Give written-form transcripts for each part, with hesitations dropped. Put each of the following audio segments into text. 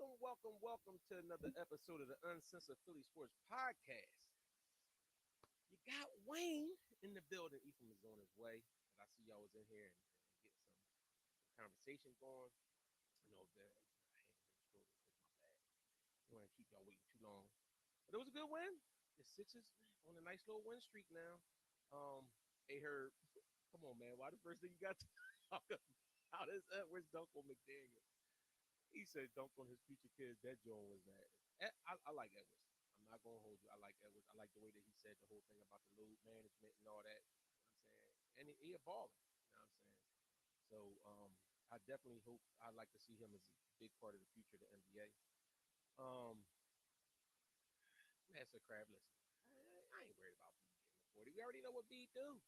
Welcome to another episode of the Uncensored Philly Sports Podcast. You got Wayne in the building. Ethan is on his way. But I see y'all was in here and get some conversation going. You know, that I want to keep y'all waiting too long. But it was a good win. The Sixers on a nice little win streak now. Hey, Herb, come on, man. Why the first thing you got to talk about is Edwards dunk on McDaniel? He said dunk on his future kids. That Joe was that. I like Edwards. I'm not gonna hold you. I like Edwards. I like the way that he said the whole thing about the load management and all that. You know what I'm saying? And he a baller. You know what I'm saying? So I definitely hope I'd like to see him as a big part of the future of the NBA. Master Crab, listen. I ain't worried about Bede getting the 40. We already know what Bede do.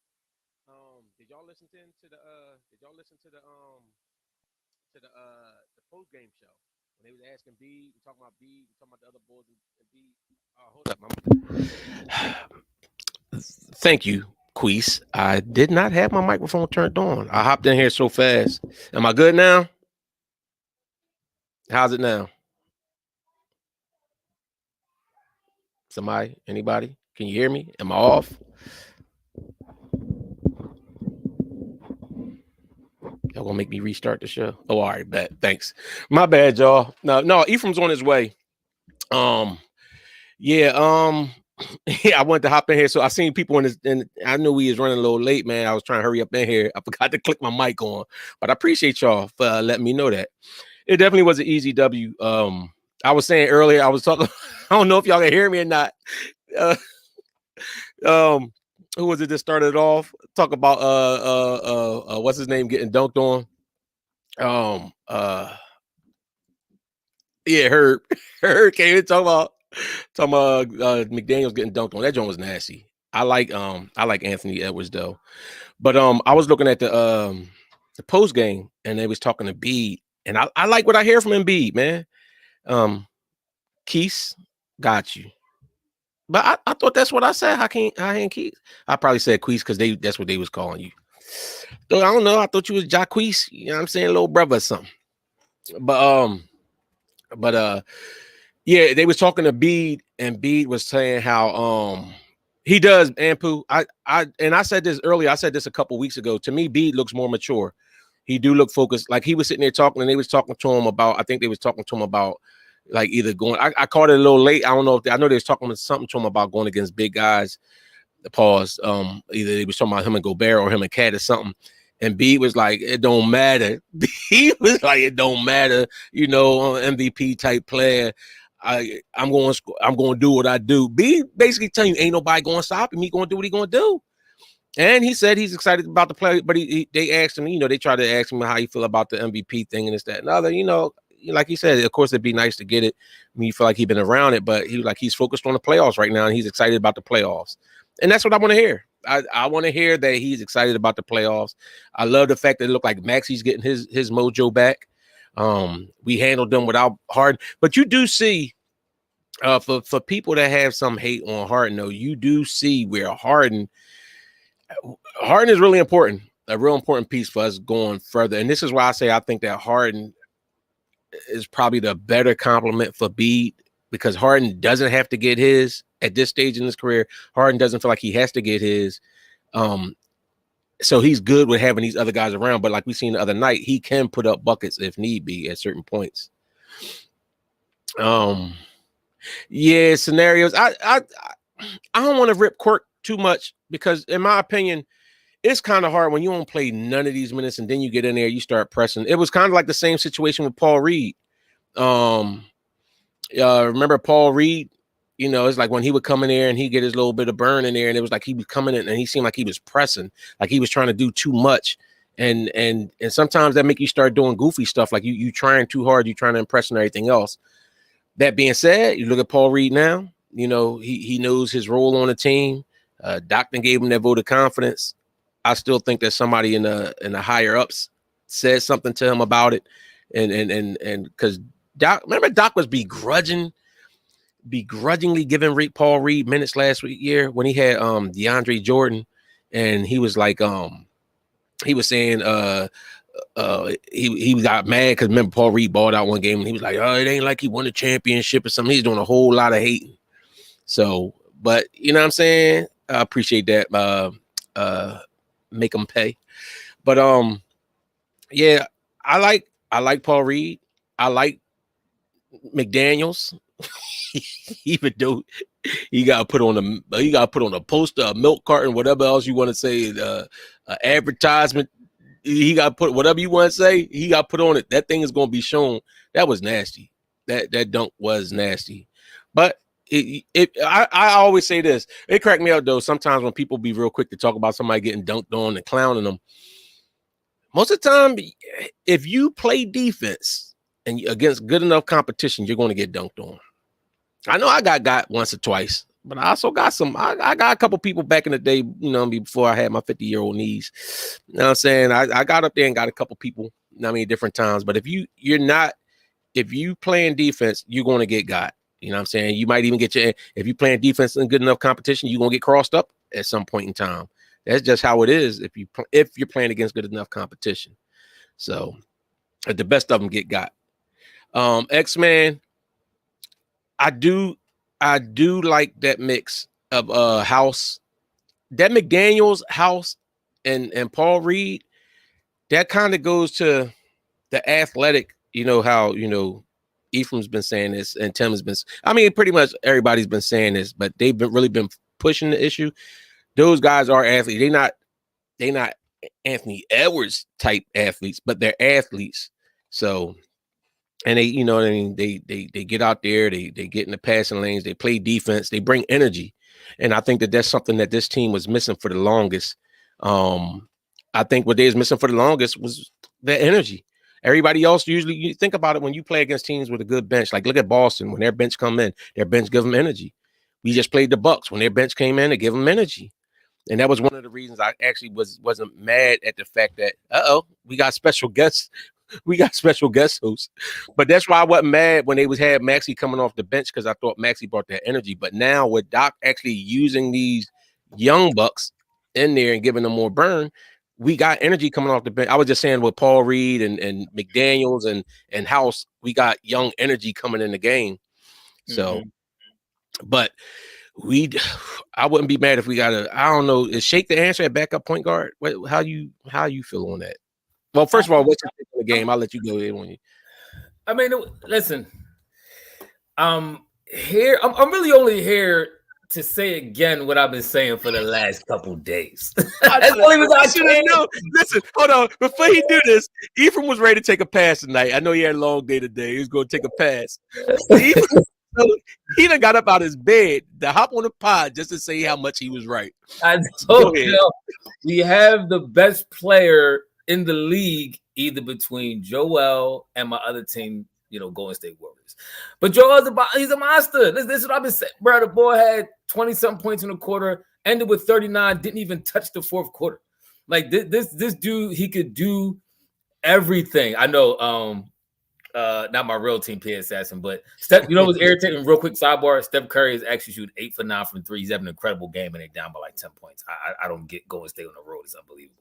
Did y'all listen to the did y'all listen to the post game show when they was asking Bede and talking about Bede and talking about the other boys and Bede? Hold up, thank you, Queese. I did not have my microphone turned on. I hopped in here so fast. Am I good now? How's it now? Somebody? Anybody? Can you hear me? Am I off? Y'all gonna make me restart the show? Oh, all right, bet. Thanks. My bad, y'all. No, Ephraim's on his way. Yeah, yeah, I wanted to hop in here. So I seen people in this, and I knew we was running a little late, man. I was trying to hurry up in here. I forgot to click my mic on, but I appreciate y'all for letting me know that. It definitely was an easy W. I was saying earlier, I was talking, I don't know if y'all can hear me or not. Uh, who was it that started off? Talk about what's his name getting dunked on? Yeah, Herb. Herb came in talking about McDaniel's getting dunked on. That joint was nasty. I like Anthony Edwards though. But I was looking at the post game and they was talking to Bede. And I like what I hear from Embiid, man. Keith got you. But I thought that's what I said. How ain't Keith? I probably said Queese because that's what they was calling you. So I don't know. I thought you was Jacquees, you know what I'm saying, little brother or something. But yeah, they was talking to Bede, and Bede was saying how he does Ampu. I said this earlier. I said this a couple weeks ago. To me, Bede looks more mature. He do look focused. Like he was sitting there talking, and they was talking to him about. I think they was talking to him about like either going. I caught it a little late. I don't know if I know they was talking something to him about going against big guys. The pause. Either they was talking about him and Gobert or him and Cat or something. And B was like, it don't matter. He was like, it don't matter. You know, MVP type player. I'm going to do what I do. B basically telling you, ain't nobody going to stop him. He going to do what he going to do. And he said he's excited about the play, but they asked him, you know, they tried to ask him how you feel about the MVP thing and this, that, and other. You know, like he said, of course, it'd be nice to get it. I mean, you feel like he's been around it, but he's focused on the playoffs right now, and he's excited about the playoffs. And that's what I want to hear. I want to hear that he's excited about the playoffs. I love the fact that it looked like Maxi's getting his mojo back. We handled them without Harden, but you do see for people that have some hate on Harden, though, you do see where Harden is really important, a real important piece for us going further. And this is why I say I think that Harden is probably the better compliment for Bede, because Harden doesn't have to get his at this stage in his career. Harden doesn't feel like he has to get his. So he's good with having these other guys around. But like we seen the other night, he can put up buckets if need be at certain points. Yeah, scenarios. I don't want to rip Quirk too much because, in my opinion, it's kind of hard when you don't play none of these minutes and then you get in there, you start pressing. It was kind of like the same situation with Paul Reed. Remember Paul Reed? You know, it's like when he would come in there and he get his little bit of burn in there, and it was like he was coming in and he seemed like he was pressing, like he was trying to do too much. And sometimes that make you start doing goofy stuff, like you trying too hard, you trying to impress and everything else. That being said, you look at Paul Reed now. You know, he knows his role on the team. Doctor gave him that vote of confidence. I still think that somebody in the higher ups said something to him about it, and because Doc was begrudgingly giving Paul Reed minutes last year when he had DeAndre Jordan, and he was like he was saying he got mad because remember Paul Reed balled out one game and he was like, oh, it ain't like he won a championship or something. He's doing a whole lot of hating. So, but you know what I'm saying? I appreciate that. Make them pay. But yeah, I like Paul Reed. I like McDaniels. Even though he got put on a poster, a milk carton, whatever else you want to say, advertisement. He got put whatever you want to say. He got put on it. That thing is going to be shown. That was nasty. That dunk was nasty. But I always say this. It cracked me out though. Sometimes when people be real quick to talk about somebody getting dunked on and clowning them. Most of the time, if you play defense and against good enough competition, you're going to get dunked on. I know I got once or twice, but I also got some. I got a couple people back in the day, you know, before I had my 50-year-old knees. You know what I'm saying? I got up there and got a couple people, you know what I mean, different times. But if you playing defense, you're going to get got. You know what I'm saying? You might even get if you playing defense in good enough competition, you're going to get crossed up at some point in time. That's just how it is if you're playing against good enough competition. So the best of them get got. X-Man, I do like that mix of House, that McDaniels, House, and Paul Reed. That kind of goes to the athletic, you know, how, you know, Ephraim's been saying this and Tim has been, I mean, pretty much everybody's been saying this, but they've really been pushing the issue. Those guys are athletes. They're not Anthony Edwards type athletes, but they're athletes. So, and they, you know what I mean? They get out there, they get in the passing lanes, they play defense, they bring energy. And I think that's something that this team was missing for the longest. I think what they was missing for the longest was the energy. Everybody else, usually you think about it when you play against teams with a good bench. Like look at Boston, when their bench come in, their bench give them energy. We just played the Bucks. When their bench came in, they give them energy. And that was one of the reasons I actually wasn't mad at the fact that, we got special guests. We got special guest hosts. But that's why I wasn't mad when they had Maxey coming off the bench, because I thought Maxey brought that energy. But now with Doc actually using these young bucks in there and giving them more burn, we got energy coming off the bench. I was just saying with Paul Reed and McDaniels and House, we got young energy coming in the game. So, but I wouldn't be mad if we got I don't know, is Shake the answer at backup point guard? How you feel on that? Well, first of all, what's your take on the game? I'll let you go in on you. I mean, listen, here I'm really only here to say again what I've been saying for the last couple days. That's only because I should have known. Listen, hold on. Before he do this, Ephraim was ready to take a pass tonight. I know he had a long day today. He was going to take a pass. He done got up out of his bed to hop on the pod just to say how much he was right. I told you, we have the best player in the league, either between Joel and my other team, you know, Golden State Warriors. But Joel's he's a monster. This is what I've been saying. Bro, the boy had 20-something points in the quarter, ended with 39, didn't even touch the fourth quarter. Like this dude, he could do everything. I know, not my real team, P. Assassin, but Steph, you know what's irritating? Real quick sidebar: Steph Curry is actually shooting 8 for 9 from 3. He's having an incredible game, and they're down by like 10 points. I don't get Golden State on the road. It's unbelievable.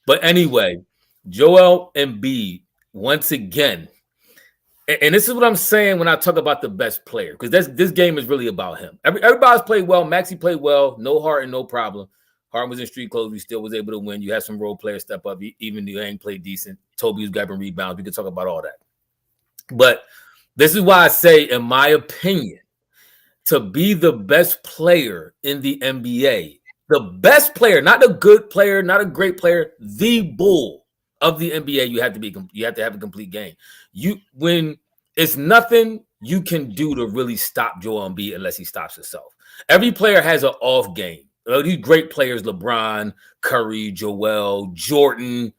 But anyway, Joel Embiid, once again, and this is what I'm saying when I talk about the best player, because this game is really about him. Everybody's played well. Maxey played well. No Harden, no problem. Harden was in street clothes. We still was able to win. You had some role players step up, even though you ain't played decent. Toby was grabbing rebounds. We could talk about all that. But this is why I say, in my opinion, to be the best player in the NBA, the best player, not a good player, not a great player, the bull of the NBA, you have to have a complete game. When it's nothing you can do to really stop Joel Embiid unless he stops himself. Every player has an off game. These great players, LeBron, Curry, Joel, Jordan,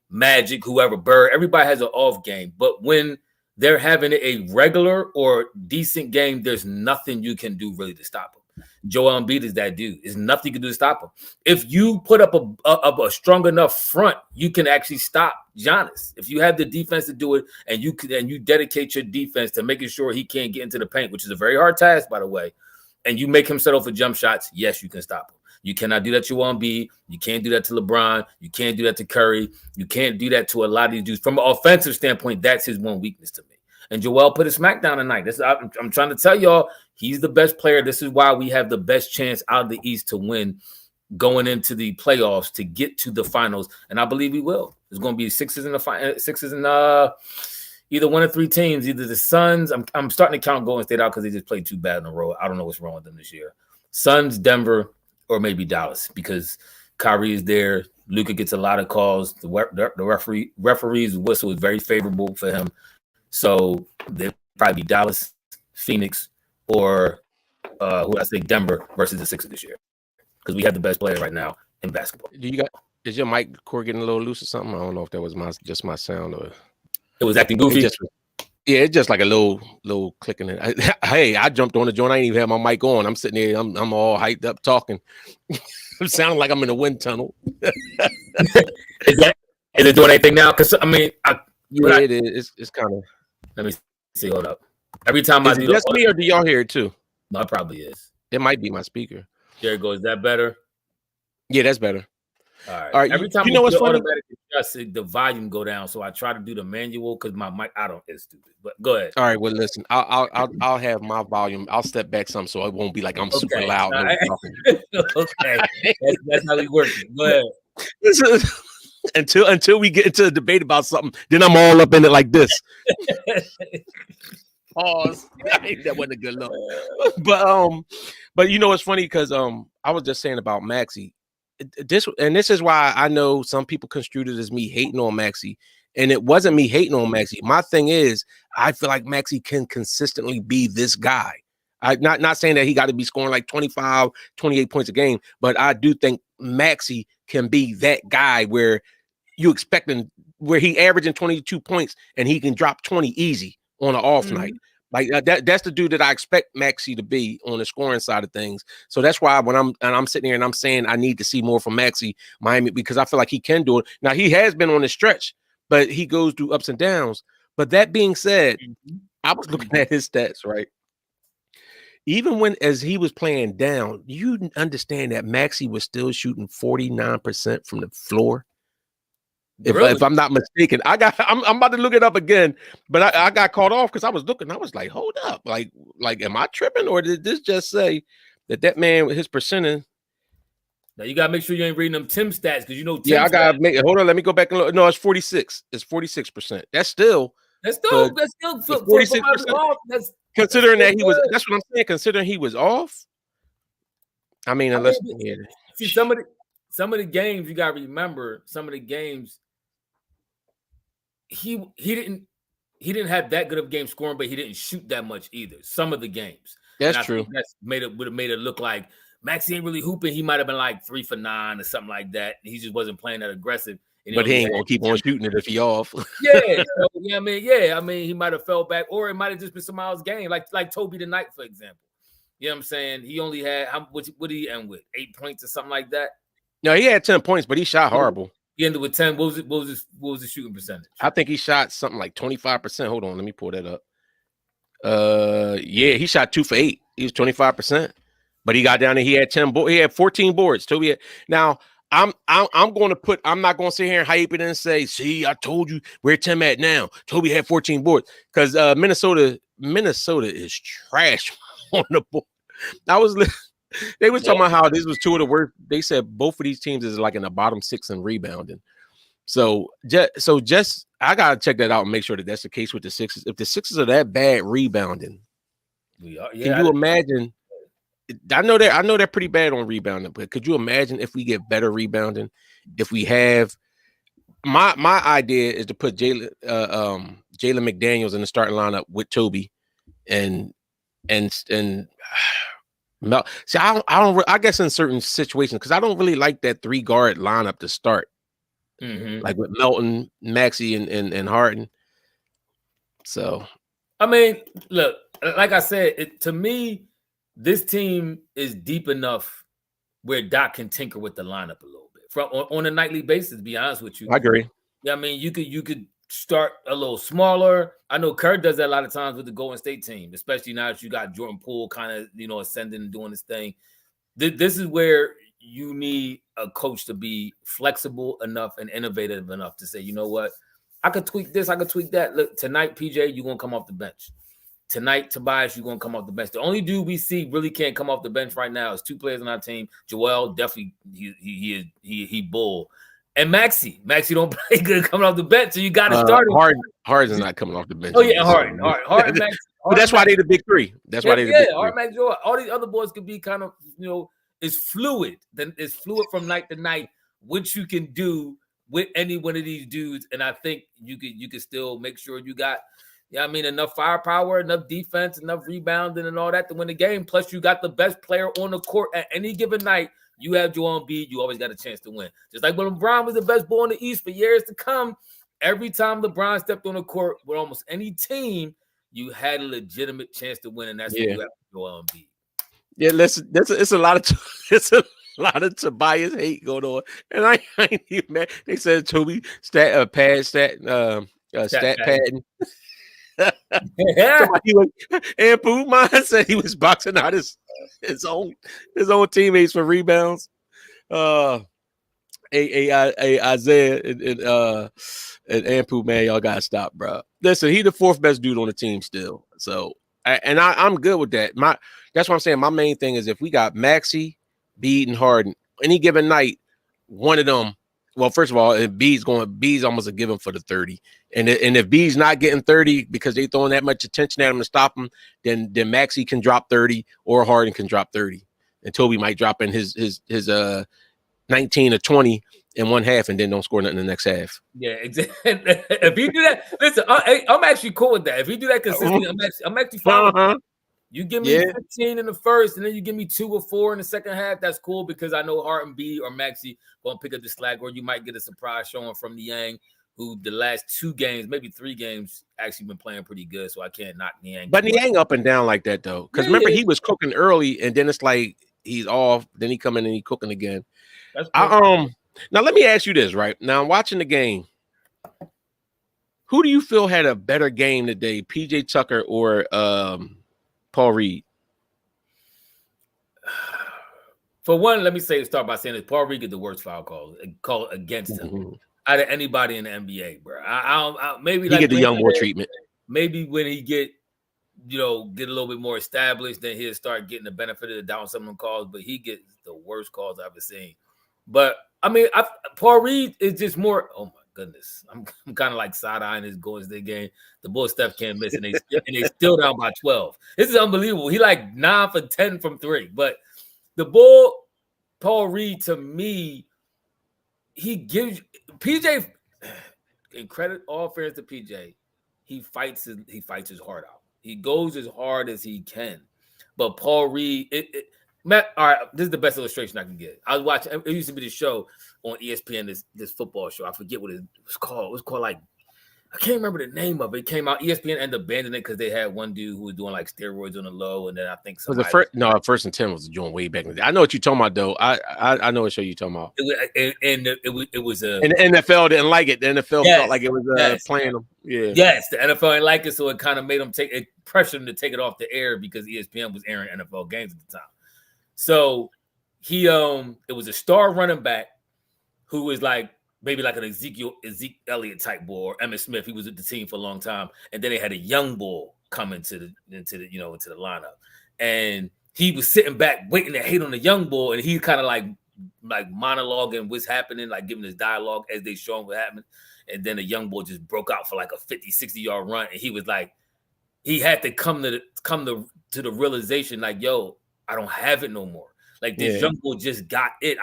Magic, whoever, Bird, everybody has an off game. But when they're having a regular or decent game, there's nothing you can do really to stop them. Joel Embiid is that dude. There's nothing you can do to stop him. If you put up a strong enough front, you can actually stop Giannis. If you have the defense to do it, and you dedicate your defense to making sure he can't get into the paint, which is a very hard task, by the way, and you make him settle for jump shots, yes, you can stop him. You cannot do that to Embiid. You can't do that to LeBron. You can't do that to Curry. You can't do that to a lot of these dudes. From an offensive standpoint, that's his one weakness to me. And Joel put a smackdown tonight. I'm trying to tell y'all, he's the best player. This is why we have the best chance out of the East to win going into the playoffs to get to the finals. And I believe we will. There's going to be Sixers in either one of three teams, either the Suns. I'm starting to count Golden State out because they just played too bad in a row. I don't know what's wrong with them this year. Suns, Denver, or maybe Dallas because Kyrie is there. Luka gets a lot of calls. The referee's whistle is very favorable for him. So they'll probably be Dallas, Phoenix, or Denver versus the Sixers this year because we have the best player right now in basketball. Is your mic cord getting a little loose or something? I don't know if that was just my sound or it was acting goofy. It's just like a little clicking. Hey, I jumped on the joint. I ain't even have my mic on. I'm sitting there. I'm all hyped up talking. It sounds like I'm in a wind tunnel. Is it doing anything now? Because it is. It's kind of. Let me see. Hold up. Every time is it just me, or do y'all hear it too? No, it probably is. It might be my speaker. There it goes. Is that better? Yeah, that's better. All right. Every time you know what's funny? The volume go down, so I try to do the manual because my mic. It's stupid. But go ahead. All right. Well, listen. I'll have my volume. I'll step back some so it won't be like I'm super loud. Okay. That's how we work. Go ahead. Until we get into a debate about something, then I'm all up in it like this. Pause. That wasn't a good look. But you know what's funny because I was just saying about Maxey. This is why I know some people construed it as me hating on Maxey, and it wasn't me hating on Maxey. My thing is, I feel like Maxey can consistently be this guy. I'm not saying that he got to be scoring like 25, 28 points a game, but I do think Maxey can be that guy where you expect him, where he averaging 22 points and he can drop 20 easy on an off night. Like that's the dude that I expect Maxey to be on the scoring side of things. So that's why when I'm sitting here and I'm saying I need to see more from Maxey Miami because I feel like he can do it. Now he has been on the stretch, but he goes through ups and downs. But that being said, I was looking at his stats, right? Even when as he was playing down, you understand that Maxey was still shooting 49% from the floor. If I'm not mistaken, I'm about to look it up again, but I got caught off because I was looking. I was like, hold up, like am I tripping or did this just say that man his percentage? Now you gotta make sure you ain't reading them Tim stats because you know. I gotta make it. Hold on, let me go back and look. No, it's 46. It's 46%. That's still 46%. Considering that he was. That's what I'm saying. Considering he was off. I mean, unless see some of the games you gotta remember. Some of the games. He didn't have that good of game scoring, but he didn't shoot that much either. Some of the games. That's true. That's would have made it look like Maxey ain't really hooping. He might have been like 3 for 9 or something like that. He just wasn't playing that aggressive. But he ain't gonna keep on shooting it if he off. I mean, he might have fell back, or it might have just been somebody else's game, like Toby tonight, for example. You know what I'm saying? He only had what did he end with? 8 points or something like that. No, he had 10 points, but he shot horrible. He ended with 10. What was his shooting percentage? I think he shot something like 25%. Hold on, let me pull that up. He shot 2 for 8. He was 25%, but he got down there. He had 10 boards. He had 14 boards. Toby now I'm going to put. I'm not going to sit here and hype it and say, "See, I told you where Tim at now." Toby had 14 boards because Minnesota is trash on the board. They was talking about how this was 2 of the worst. They said both of these teams is like in the bottom 6 in rebounding. So I gotta check that out and make sure that that's the case with the Sixers. If the Sixers are that bad rebounding, can you imagine? I know they're pretty bad on rebounding, but could you imagine if we get better rebounding? If we have my idea is to put Jalen McDaniels in the starting lineup with Toby and see, I guess in certain situations, because I don't really like that 3-guard lineup to start. Like with Melton, Maxey, and Harden. So, I mean, look, like I said, to me, this team is deep enough where Doc can tinker with the lineup a little bit on a nightly basis. To be honest with you, I agree. Yeah, I mean, you could start a little smaller. I know Kerr does that a lot of times with the Golden State team, especially now that you got Jordan Poole kind of, ascending and doing this thing. This is where you need a coach to be flexible enough and innovative enough to say, you know what, I could tweak this, I could tweak that. Look, tonight, PJ, you're gonna come off the bench. Tonight, Tobias, you're gonna come off the bench. The only dude we see really can't come off the bench right now is two players on our team. Joel, definitely he bull. And Maxie don't play good coming off the bench, so you got to start him. Harden's not coming off the bench. Oh yeah, Harden, Maxie. But that's why they the big three. That's why they the big three. Harden, Maxie, Joel. All these other boys could be kind of, you know, it's fluid. Then it's fluid from night to night, which you can do with any one of these dudes. And I think you could still make sure you got, I mean, enough firepower, enough defense, enough rebounding and all that to win the game. Plus, you got the best player on the court at any given night. You have Joel Embiid, you always got a chance to win. Just like when LeBron was the best boy in the East for years to come, every time LeBron stepped on the court with almost any team, you had a legitimate chance to win, and that's what you have with Joel Embiid. Yeah, listen, it's a lot of Tobias hate going on, and I ain't even mad. They said Toby stat padding. Yeah. And Pooh Mine said he was boxing out his own teammates for rebounds. Isaiah and Ampu, man, y'all gotta stop, bro. Listen, he the fourth best dude on the team still. So, I'm good with that. That's what I'm saying. My main thing is if we got Maxey, Bede, and Harden, any given night, one of them. Well, first of all, if B's almost a given for the 30. And if B's not getting 30 because they throwing that much attention at him to stop him, then Maxey can drop 30 or Harden can drop 30. And Toby might drop in his 19 or 20 in one half and then don't score nothing in the next half. Yeah, exactly. If you do that, listen, I'm actually cool with that. If you do that consistently, I'm actually fine. Uh-huh. You give me 15 in the first, and then you give me 2 or 4 in the second half. That's cool because I know Harden, B, or Maxey gonna pick up the slack, or you might get a surprise showing from Niang, who the last 2 games, maybe 3 games, actually been playing pretty good. So I can't knock Niang. But Niang up and down like that though, because remember he was cooking early, and then it's like he's off. Then he come in and he cooking again. That's cool. Now let me ask you this, right? Now I'm watching the game. Who do you feel had a better game today, PJ Tucker or Paul Reed? For one, let me start by saying this: Paul Reed get the worst foul call against him out of anybody in the NBA, bro. Maybe he get the young boy treatment. Maybe when he get a little bit more established, then he'll start getting the benefit of the doubt on some of them calls. But he gets the worst calls I've ever seen. But I mean, Paul Reed is just more. Oh my goodness, I'm kind of like side-eyeing his Golden State game. The Bulls Steph can't miss, and they still down by 12. This is unbelievable. He like 9 for 10 from 3. But the Paul Reed, to me, he gives PJ, in credit, all fairness to PJ, he fights his heart out. He goes as hard as he can. But Paul Reed, Matt, all right, this is the best illustration I can get. I was watching, it used to be the show on ESPN, this football show. I forget what it was called. It was called like, I can't remember the name of it. It came out, ESPN ended up abandoning it because they had one dude who was doing like steroids on the low, and then I think somebody First and 10 was doing way back in the day. I know what you're talking about though. I know what show you're talking about. It was and the NFL didn't like it. The NFL felt like it was playing them. Yeah. Yes, the NFL didn't like it, so it kind of made them pressured them to take it off the air because ESPN was airing NFL games at the time. So it was a star running back who was like maybe like an Ezekiel Elliott type boy or Emmitt Smith. He was with the team for a long time, and then they had a young bull come into the lineup, and he was sitting back waiting to hit on the young bull, and he kind of like monologuing what's happening, like giving his dialogue as they show him what happened, and then the young bull just broke out for like a 50-60 yard run, and he was like, he had to come to the realization like, yo, I don't have it no more. Like this young bull just got it.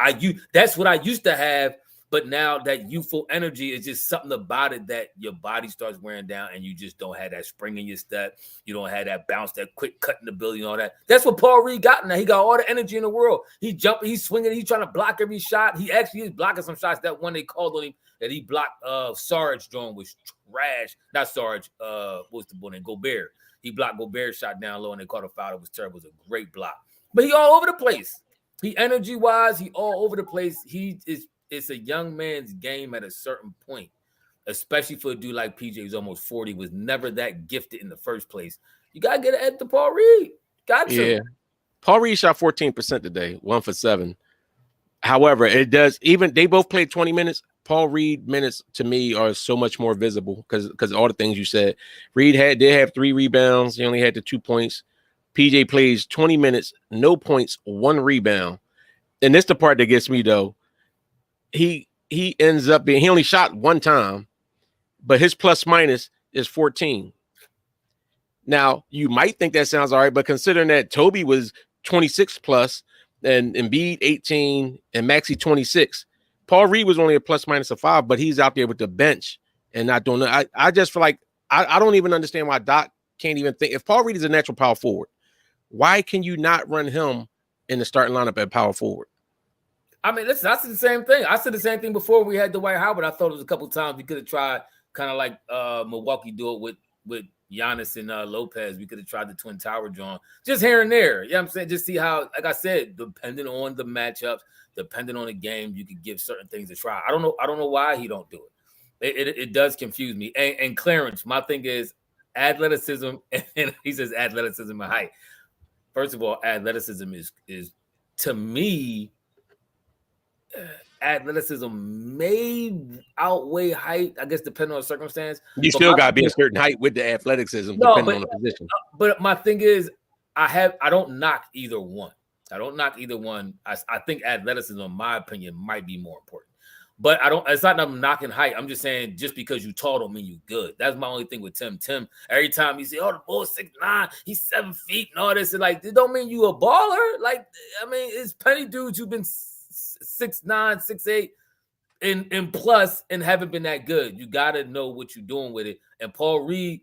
That's what I used to have. But now that youthful energy is just something about it that your body starts wearing down and you just don't have that spring in your step. You don't have that bounce, that quick cutting ability and all that. That's what Paul Reed got now. He got all the energy in the world. He jumping, he's swinging, he's trying to block every shot. He actually is blocking some shots. That one they called on him that he blocked Sarge drawing was trash. Not Sarge, what's the boy name? Gobert. He blocked Gobert's shot down low and they caught a foul. It was terrible. It was a great block. But he all over the place. He energy-wise, he all over the place. It's a young man's game at a certain point, especially for a dude like PJ who's almost 40, was never that gifted in the first place. You got to get it to Paul Reed. Got to. Yeah. Paul Reed shot 14% today, 1 for 7. However, it does even they both played 20 minutes. Paul Reed minutes to me are so much more visible because all the things you said. Reed did have 3 rebounds. He only had the 2 points. PJ plays 20 minutes, no points, 1 rebound. And this the part that gets me though. He ends up being he only shot 1 time, but his plus minus is 14. Now, you might think that sounds all right, but considering that Toby was 26 plus and Embiid 18 and Maxey 26, Paul Reed was only a plus minus of 5, but he's out there with the bench and not doing that. I just feel like I don't even understand why Doc can't even think. If Paul Reed is a natural power forward, why can you not run him in the starting lineup at power forward? I mean, listen, I said the same thing. I said the same thing before we had Dwight Howard. I thought it was a couple times we could have tried kind of like Milwaukee do it with Giannis and Lopez. We could have tried the Twin Tower John just here and there. You know what I'm saying? Just see how, like I said, depending on the matchups, depending on the game, you could give certain things a try. I don't know why he don't do it. It does confuse me. And Clarence, my thing is athleticism, and he says athleticism and height. First of all, athleticism is to me. Athleticism may outweigh height, I guess, depending on the circumstance. You still got to be a certain height with the athleticism, depending on the position. But my thing is, I don't knock either one. I don't knock either one. I think athleticism, in my opinion, might be more important. But it's not that I'm knocking height. I'm just saying, just because you tall don't mean you good. That's my only thing with Tim. Tim, every time you say, oh, the bull's 6'9", he's 7 feet and all this, and like, it don't mean you a baller. Like, I mean, it's plenty dudes who've been 6'9", 6'8", and plus, and haven't been that good. You got to know what you're doing with it. And Paul Reed,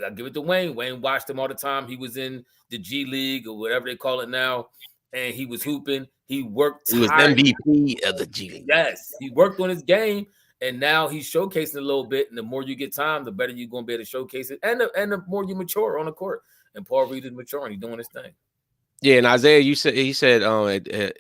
I give it to Wayne. Wayne watched him all the time. He was in the G League or whatever they call it now, and he was hooping. He worked. He was MVP of the G League. Yes, he worked on his game, and now he's showcasing a little bit. And the more you get time, the better you're going to be able to showcase it, and the more you mature on the court. And Paul Reed is maturing. He's doing his thing. Yeah, and Isaiah, he said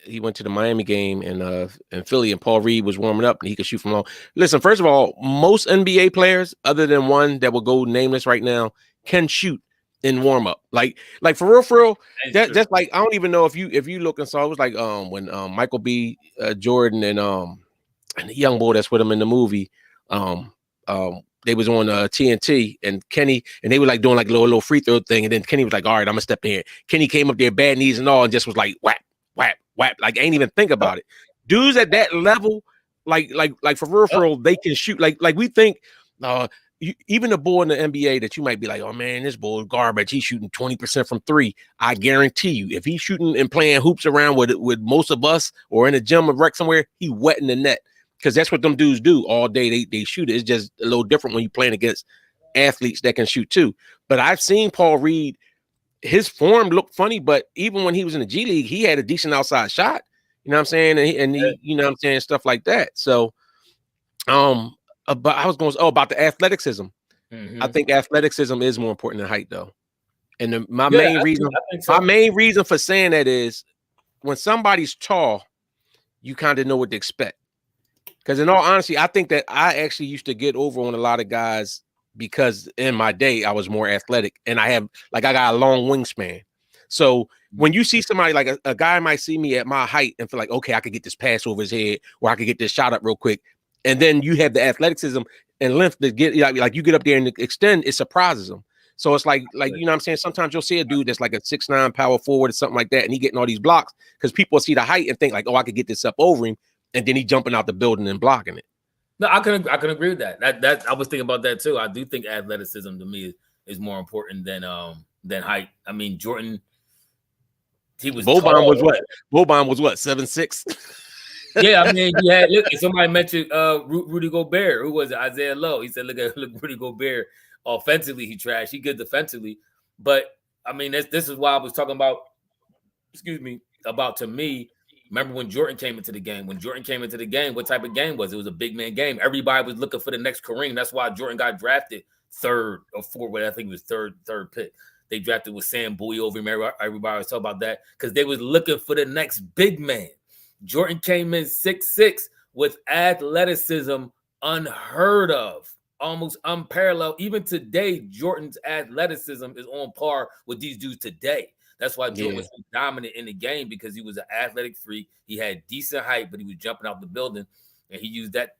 he went to the Miami game in Philly, and Paul Reed was warming up, and he could shoot from long. Listen, first of all, most NBA players, other than one that will go nameless right now, can shoot in warm up. Like for real, that's like I don't even know if you look and saw it was like when Michael B. Jordan and the young boy that's with him in the movie they was on TNT and Kenny, and they were like doing like a little free throw thing. And then Kenny was like, all right, I'm gonna step in. Kenny came up there, bad knees and all, and just was like, whap, whap, whap. Like, ain't even think about it. Dudes at that level, like for real, they can shoot. Like we think, even a boy in the NBA that you might be like, oh man, this boy is garbage. He's shooting 20% from 3. I guarantee you, if he's shooting and playing hoops around with most of us or in a gym of rec somewhere, he wetting the net. Because that's what them dudes do all day. They shoot it. It's just a little different when you're playing against athletes that can shoot too. But I've seen Paul Reed, his form looked funny, but even when he was in the G League, he had a decent outside shot. You know what I'm saying? And he you know what I'm saying, stuff like that. So, but I was going about the athleticism. Mm-hmm. I think athleticism is more important than height, though. And my main reason for saying that is when somebody's tall, you kind of know what to expect. Because in all honesty, I think that I actually used to get over on a lot of guys because in my day I was more athletic and I got a long wingspan. So when you see somebody like a guy might see me at my height and feel like, okay, I could get this pass over his head or I could get this shot up real quick. And then you have the athleticism and length to get like you get up there and extend, it surprises them. So it's like you know what I'm saying? Sometimes you'll see a dude that's like a 6'9" power forward or something like that, and he getting all these blocks because people see the height and think like, oh, I could get this up over him. And then he jumping out the building and blocking it. No, I can agree with that. That I was thinking about that too. I do think athleticism to me is more important than height. I mean, Jordan, he was Boban was what? Boban was what? 7'6". Yeah, I mean, look. Somebody mentioned Rudy Gobert. Who was it? Isaiah Lowe. He said, look, Rudy Gobert. Offensively, he trash. He good defensively, but I mean, this is why I was talking about. Excuse me, about to me. Remember when Jordan came into the game? When Jordan came into the game, what type of game was it? It was a big man game. Everybody was looking for the next Kareem. That's why Jordan got drafted 3rd or 4th. I think it was third pick. They drafted with Sam Bowie over him. Everybody was talking about that because they was looking for the next big man. Jordan came in 6'6" with athleticism unheard of, almost unparalleled. Even today, Jordan's athleticism is on par with these dudes today. That's why Jordan was so dominant in the game, because he was an athletic freak. He had decent height, but he was jumping out the building, and he used that,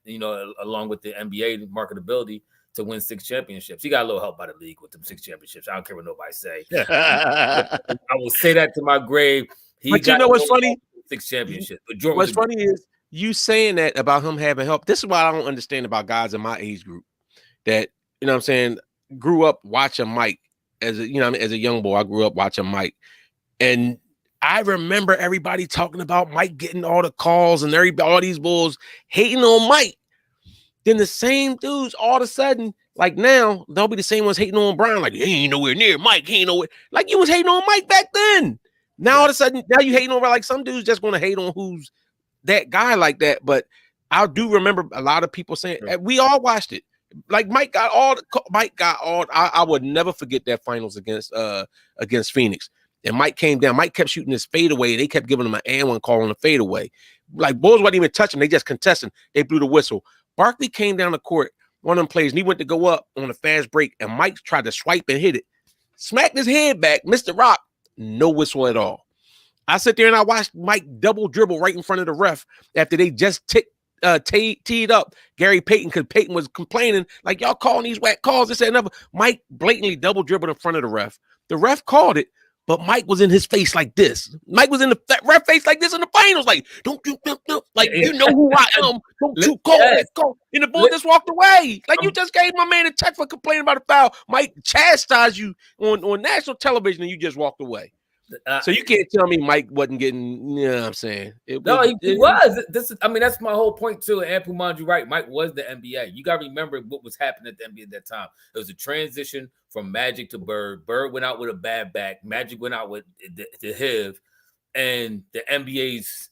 along with the NBA marketability, to win 6 championships. He got a little help by the league with them 6 championships. I don't care what nobody say. I will say that to my grave. But you know what's funny? 6 championships. But Jordan what's funny is you saying that about him having help. This is what I don't understand about guys in my age group that, you know what I'm saying, grew up watching Mike as a, as a young boy. I grew up watching Mike. And I remember everybody talking about Mike getting all the calls and all these bulls hating on Mike. Then the same dudes all of a sudden, like now, they'll be the same ones hating on Brown. Like, he ain't nowhere near Mike. He ain't nowhere. Like, you was hating on Mike back then. Now all of a sudden, now you hating on, like, some dudes just going to hate on who's that guy like that. But I do remember a lot of people saying, we all watched it. Like, Mike got all. I would never forget that finals against Phoenix. And Mike came down. Mike kept shooting his fadeaway. They kept giving him an and one call on the fadeaway. Like, Bulls wasn't even touching. They just contesting. They blew the whistle. Barkley came down the court, one of them plays, and he went to go up on a fast break, and Mike tried to swipe and hit it. Smacked his head back, missed the rock, no whistle at all. I sit there and I watched Mike double dribble right in front of the ref after they just teed up Gary Payton, because Payton was complaining, like, y'all calling these whack calls, this and another. Mike blatantly double dribbled in front of the ref. The ref called it, but Mike was in his face like this. Mike was in the ref face like this in the finals. Like, don't you, like, you know who I am. Don't you call that call. And the boy just walked away. Like, you just gave my man a check for complaining about a foul. Mike chastised you on national television, and you just walked away. So you can't tell me Mike wasn't getting, you know what I'm saying? He was. That's my whole point too. And Pumand, you're right. Mike was the NBA. You got to remember what was happening at the NBA at that time. It was a transition from Magic to Bird. Bird went out with a bad back. Magic went out with the HIV. And the NBA's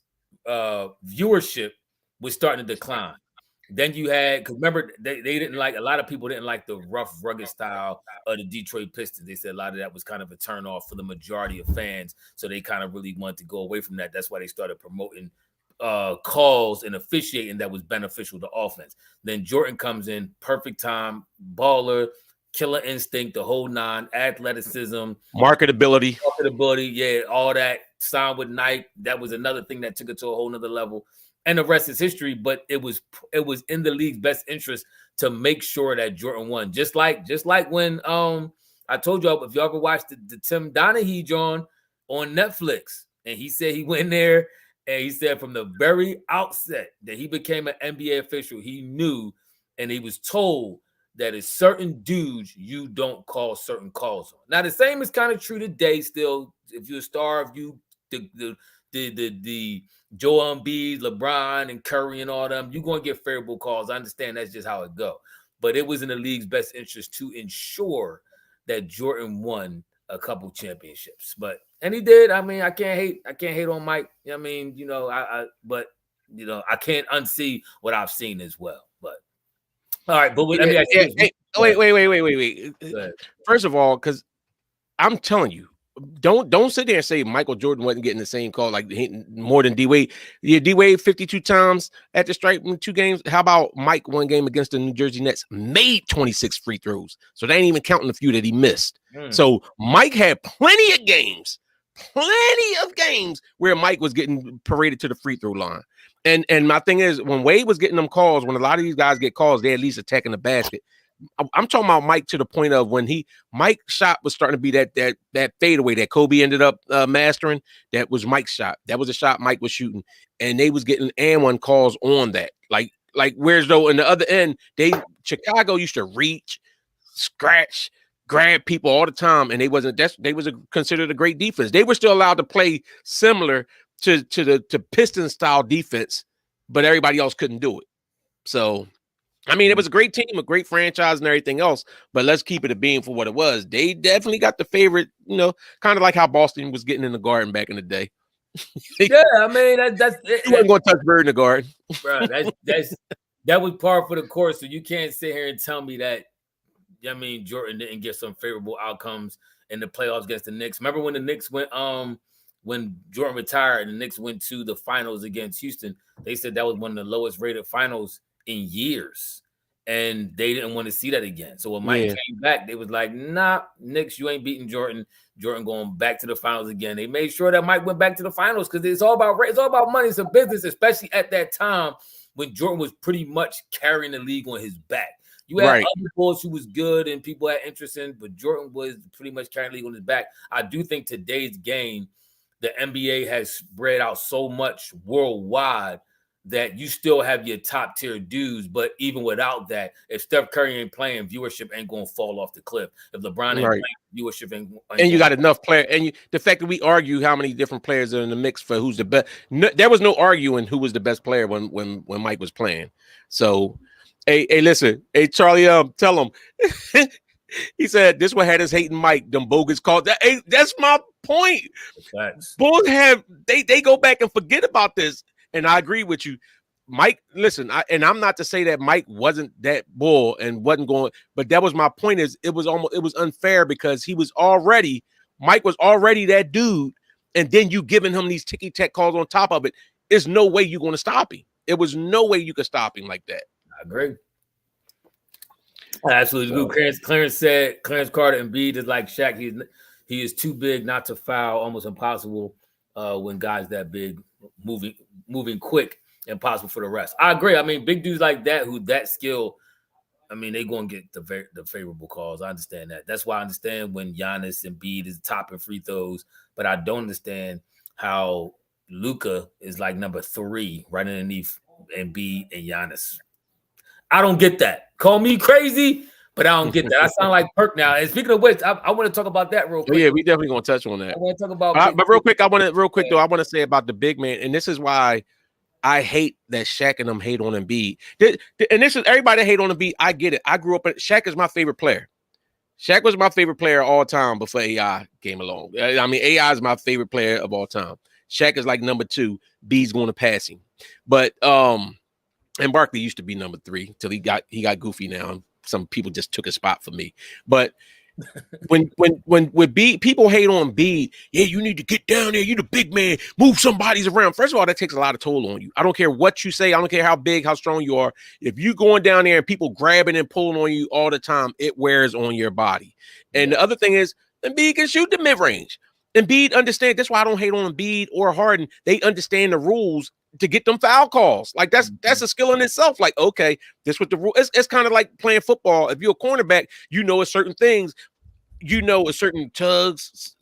viewership was starting to decline. Then you had, because remember, they didn't like, a lot of people didn't like the rough, rugged style of the Detroit Pistons. They said a lot of that was kind of a turn off for the majority of fans. So they kind of really wanted to go away from that. That's why they started promoting calls and officiating that was beneficial to offense. Then Jordan comes in, perfect time, baller, killer instinct, the whole nine, athleticism, marketability, yeah, all that. Signed with Nike. That was another thing that took it to a whole nother level. And the rest is history, but it was in the league's best interest to make sure that Jordan won. Just like when I told y'all, if you ever watched the Tim Donaghy John on Netflix, and he said he went there and he said from the very outset that he became an NBA official, he knew and he was told that it's certain dudes you don't call certain calls on. Now the same is kind of true today still. If you're a star, if you the Joel Embiid, LeBron, and Curry and all them, you're going to get favorable calls. I understand that's just how it go. But it was in the league's best interest to ensure that Jordan won a couple championships. And he did. I can't hate on Mike. I can't unsee what I've seen as well. But all right, but wait. First of all, because I'm telling you, don't sit there and say Michael Jordan wasn't getting the same call like more than D Wade. Yeah, D Wade 52 times at the stripe in 2 games. How about Mike one game against the New Jersey Nets made 26 free throws? So they ain't even counting the few that he missed. So Mike had plenty of games where Mike was getting paraded to the free throw line. And my thing is, when Wade was getting them calls, when a lot of these guys get calls, they at least attacking the basket. I'm talking about Mike to the point of when Mike's shot was starting to be that fadeaway that Kobe ended up mastering. That was Mike's shot. That was a shot Mike was shooting, and they was getting and one calls on that. Like whereas though in the other end, Chicago used to reach, scratch, grab people all the time, and they was considered a great defense. They were still allowed to play similar to Piston style defense, but everybody else couldn't do it. So. It was a great team, a great franchise and everything else, but let's keep it a beam for what it was. They definitely got the favorite, kind of like how Boston was getting in the Garden back in the day. Yeah, that's you wasn't going to touch Bird in the Garden. Bro, that was par for the course, so you can't sit here and tell me that, Jordan didn't get some favorable outcomes in the playoffs against the Knicks. Remember when the Knicks went, when Jordan retired and the Knicks went to the finals against Houston, they said that was one of the lowest rated finals in years. and they didn't want to see that again. So when Mike Yeah. came back, they was like, nah, Knicks, you ain't beating Jordan. Jordan going back to the finals again. They made sure that Mike went back to the finals because it's all about money. It's a business, especially at that time when Jordan was pretty much carrying the league on his back. You had Right. other boys who was good and people had interest in, but Jordan was pretty much carrying the league on his back. I do think today's game, the NBA has spread out so much worldwide that you still have your top tier dudes, but even without that, if Steph Curry ain't playing, viewership ain't going to fall off the cliff. If LeBron ain't playing, viewership ain't and you going. got enough player, and the fact that we argue how many different players are in the mix for who's the best. No, there was no arguing who was the best player when Mike was playing. So, hey, listen, hey Charlie, tell him. He said this one had us hating Mike. Them bogus calls. That's my point. Facts. Bulls have they go back and forget about this, and I agree with you. Mike, listen, I'm not to say that Mike wasn't that bull and wasn't going, but that was my point. Is it was unfair because Mike was already that dude, and then you giving him these ticky tack calls on top of it. There's no way you're going to stop him. It was no way you could stop him like that. I agree. Absolutely. Clarence said Clarence Carter and Embiid is like Shaq. He is too big not to foul, almost impossible when guys that big, moving quick, impossible for the rest. I agree. I mean, big dudes like that who that skill, I mean, they're going to get the favorable calls. I understand that. That's why I understand when Giannis and Embiid is top in free throws, but I don't understand how Luka is like number 3 right underneath Embiid and Giannis. I don't get that. Call me crazy, but I don't get that. I sound like Perk now. And speaking of which, I want to talk about that real quick. Yeah, we definitely going to touch on that. I want to talk about, but real quick, I want to say about the big man, and this is why I hate that Shaq and them hate on Embiid. And this is everybody hate on Embiid. I get it. I grew up. Shaq is my favorite player. Shaq was my favorite player all time before AI came along. I mean, AI is my favorite player of all time. Shaq is like number 2. B's going to pass him, but and Barkley used to be number 3 till he got goofy now. Some people just took a spot for me. But when people hate on Bede, yeah, you need to get down there. You the big man, move somebody's around. First of all, that takes a lot of toll on you. I don't care what you say. I don't care how big, how strong you are. If you going down there and people grabbing and pulling on you all the time, it wears on your body. And the other thing is, Embiid can shoot the mid range. Embiid understand. That's why I don't hate on Embiid or Harden. They understand the rules to get them foul calls. Like that's a skill in itself. Like, okay, this what the rule. It's kind of like playing football. If you're a cornerback, you know certain things. You know a certain tugs,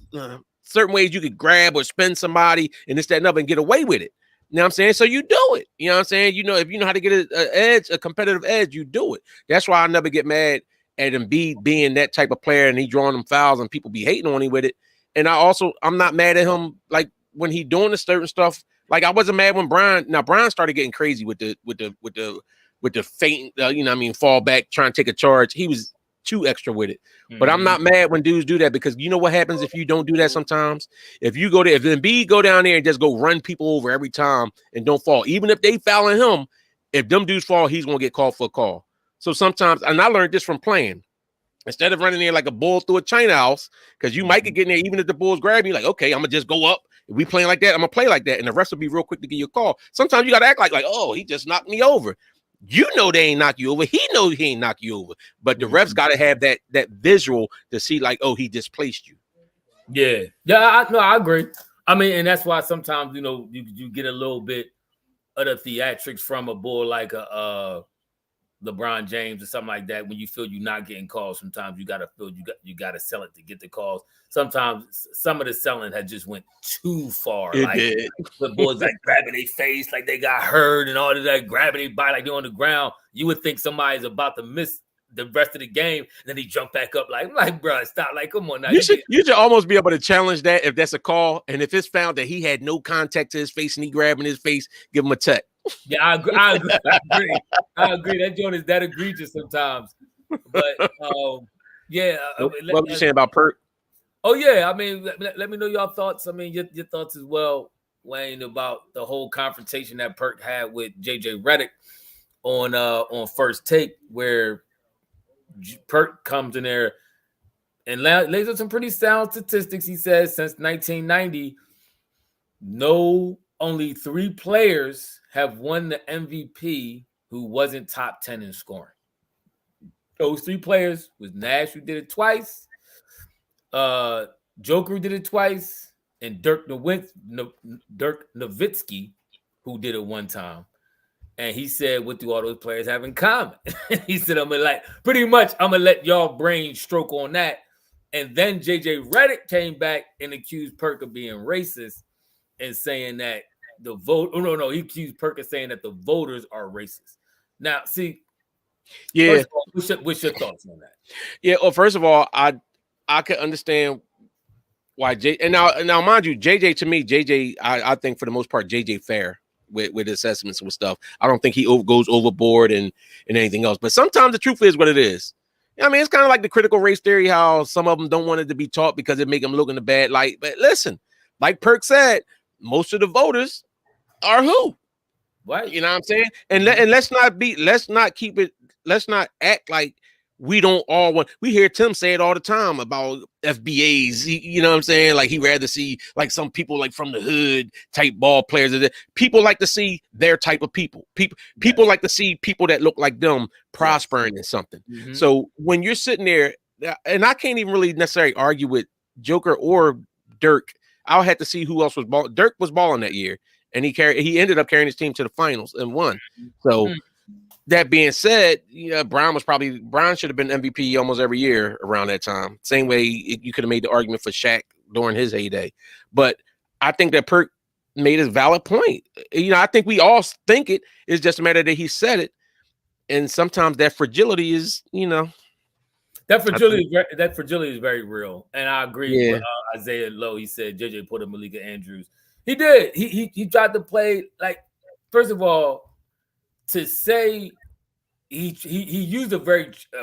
certain ways you could grab or spin somebody and this, that, and other and get away with it. You know what I'm saying? So you do it. You know what I'm saying? You know, if you know how to get a competitive edge, you do it. That's why I never get mad at Embiid being that type of player and he drawing them fouls and people be hating on him with it. And I'm not mad at him like when he doing the certain stuff. Like I wasn't mad when Brian started getting crazy with the feint, you know what I mean, fall back, trying to take a charge. He was too extra with it. But I'm not mad when dudes do that because you know what happens if you don't do that sometimes? If you go there, if Embiid go down there and just go run people over every time and don't fall, even if they fouling him, if them dudes fall, he's going to get called for a call. So sometimes, and I learned this from playing. Instead of running there like a bull through a China house, because you might get in there even if the Bulls grab you, like, okay, I'm going to just go up. If we playing like that, I'm going to play like that. And the rest will be real quick to give you a call. Sometimes you got to act like, oh, he just knocked me over. You know they ain't knock you over. He knows he ain't knock you over. But the refs got to have that visual to see like, oh, he displaced you. Yeah. I agree. I mean, and that's why sometimes, you know, you get a little bit of the theatrics from a bull like a LeBron James or something like that. When you feel you're not getting calls, sometimes you gotta feel you gotta sell it to get the calls. Sometimes some of the selling had just went too far. It like did. The boys like grabbing their face like they got hurt and all of that, grabbing their body like they're on the ground. You would think somebody's about to miss the rest of the game, and then he jump back up like, bro, stop! Like, come on now. You should almost be able to challenge that if that's a call, and if it's found that he had no contact to his face and he grabbing his face, give him a tech. Yeah, I agree. I agree. That joint is that egregious sometimes. But yeah. What were you saying about Perk? Oh yeah, I mean, let me know your thoughts. I mean, your thoughts as well, Wayne, about the whole confrontation that Perk had with JJ Redick on First Take, where Perk comes in there and lays out some pretty sound statistics. He says since 1990, only 3 players have won the MVP who wasn't top 10 in scoring. Those three players was Nash, who did it twice, Joker, who did it twice, and Dirk Nowitzki, who did it one time. And he said, what do all those players have in common? He said, I'm gonna let y'all brain stroke on that. And then JJ Redick came back and accused Perk of being racist and saying that he accused Perk of saying that the voters are racist. Now, see, yeah, first of all, what's your thoughts on that? Yeah, well, first of all, I could understand why and now mind you, JJ, to me, JJ, I think for the most part, JJ fair with assessments and stuff. I don't think he goes overboard and anything else. But sometimes the truth is what it is. I mean, it's kind of like the critical race theory, how some of them don't want it to be taught because it make them look in a bad light. But listen, like Perk said, most of the voters are who? Right. You know what I'm saying? And let's not act like we don't all want. We hear Tim say it all the time about FBAs. You know what I'm saying? Like, he'd rather see like some people like from the hood type ball players. People like to see their type of people. People like to see people that look like them prospering in something. Mm-hmm. So when you're sitting there, and I can't even really necessarily argue with Joker or Dirk. I'll have to see who else was balling. Dirk was balling that year, and he ended up carrying his team to the finals and won. So. That being said, Brown should have been MVP almost every year around that time. Same way you could have made the argument for Shaq during his heyday. But I think that Perk made a valid point. I think we all think it. It's just a matter that he said it. And sometimes that fragility is, That fragility is very real. And I agree with Isaiah Lowe. He said JJ put him Malika Andrews. He did. He tried to play, like, first of all, to say he used a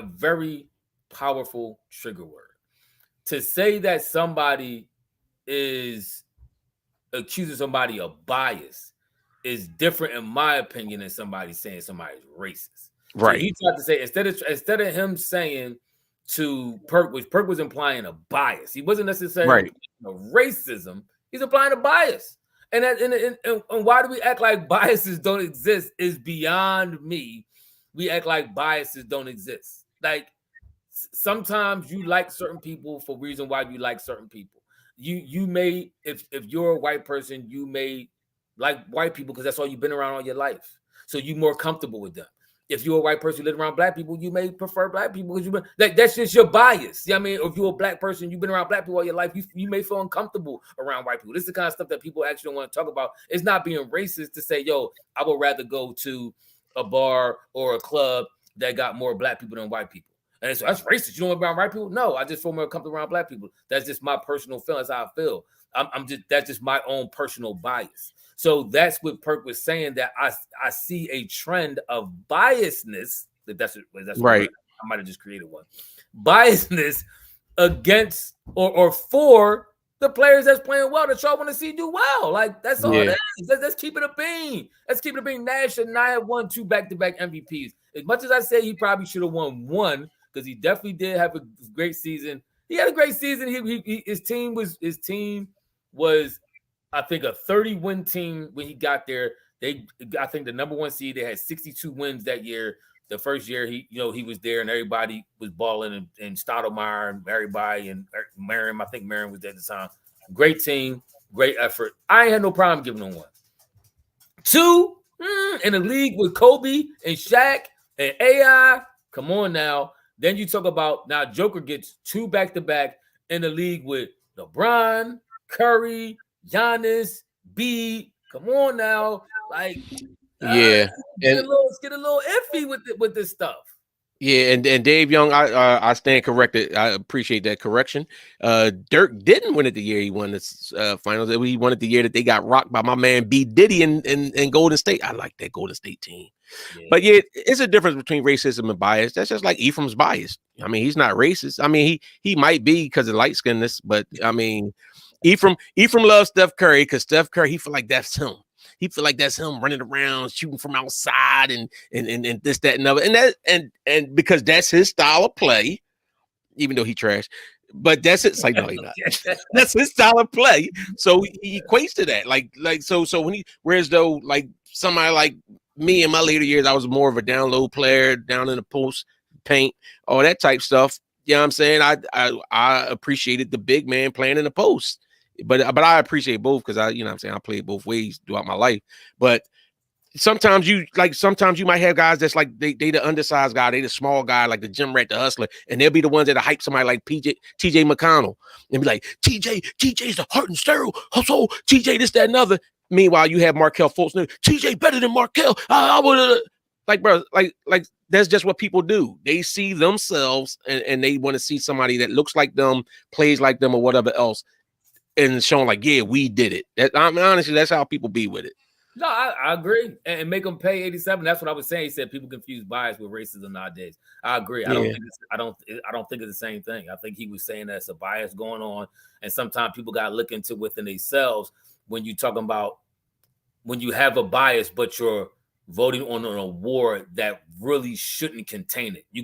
very powerful trigger word. To say that somebody is accusing somebody of bias is different, in my opinion, than somebody saying somebody's racist. Right. So he tried to say, instead of him saying to Perk, which Perk was implying a bias, he wasn't necessarily racism. He's implying a bias. And why do we act like biases don't exist is beyond me. We act like biases don't exist. Like, sometimes you like certain people for reason why you like certain people. You may, if you're a white person, you may like white people because that's all you've been around all your life. So you're more comfortable with them. If you're a white person who live around black people, you may prefer black people because that's just your bias. I mean, if you're a black person, you've been around black people all your life, you may feel uncomfortable around white people. This is the kind of stuff that people actually don't want to talk about. It's not being racist to say, yo, I would rather go to a bar or a club that got more black people than white people. And so that's racist. You don't want to be around white people? No, I just feel more comfortable around black people. That's just my personal feeling. That's how I feel. That's just my own personal bias. So that's what Perk was saying, that I see a trend of biasness. That's right. I might have just created one. Biasness against or for the players that's playing well that y'all want to see do well. Like, that's all that is. Let's keep it a bean. Let's keep it a bean. Nash and Nia won 2 back-to-back MVPs. As much as I say he probably should have won one, because he definitely did have a great season. He had a great season. His team was I think a 30-win team when he got there. I think the number 1 seed, they had 62 wins that year. The first year he was there and everybody was balling, and Stoudemire and everybody, and Merriam, I think Merriam was there at the time. Great team, great effort. I ain't had no problem giving them 1. 2, in a league with Kobe and Shaq and AI. Come on now. Then you talk about now Joker gets 2 back-to-back in the league with LeBron, Curry, Giannis, B. Come on now, like, get a little iffy with this stuff. Yeah, and Dave Young, I stand corrected. I appreciate that correction. Dirk didn't win it the year he won this finals. He won it the year that they got rocked by my man B Diddy in Golden State. I like that Golden State team. Yeah. But yeah, it's a difference between racism and bias. That's just like Ephraim's biased. I mean, he's not racist. I mean, he might be because of light skinness, but I mean, Ephraim loves Steph Curry because Steph Curry, he feel like that's him. He feel like that's him running around, shooting from outside and this, that, and other. And because that's his style of play, even though he trash, but that's it. It's like, no, he's not. That's his style of play. So he equates to that. Like so when whereas though, like somebody like me in my later years, I was more of a down low player, down in the post paint, all that type stuff. You know what I'm saying? I appreciated the big man playing in the post. But I appreciate both because you know what I'm saying, I played both ways throughout my life. But sometimes you might have guys that's like they the undersized guy, they the small guy, like the gym rat, the hustler, and they'll be the ones that hype somebody like TJ McConnell and be like, TJ's the heart and sterile hustle, TJ this, that, and other. Meanwhile, you have Markelle Fultz, TJ better than Markelle. I would like, bro, like that's just what people do. They see themselves and they want to see somebody that looks like them, plays like them, or whatever else, and showing like, yeah, we did it. I mean, honestly, that's how people be with it. No, I agree, and make them pay 87. That's what I was saying. He said people confuse bias with racism nowadays. I agree. Yeah. I don't think it's the same thing. I think he was saying that's a bias going on, and sometimes people got to look into within themselves when you talking about when you have a bias, but you're voting on an award that really shouldn't contain it. You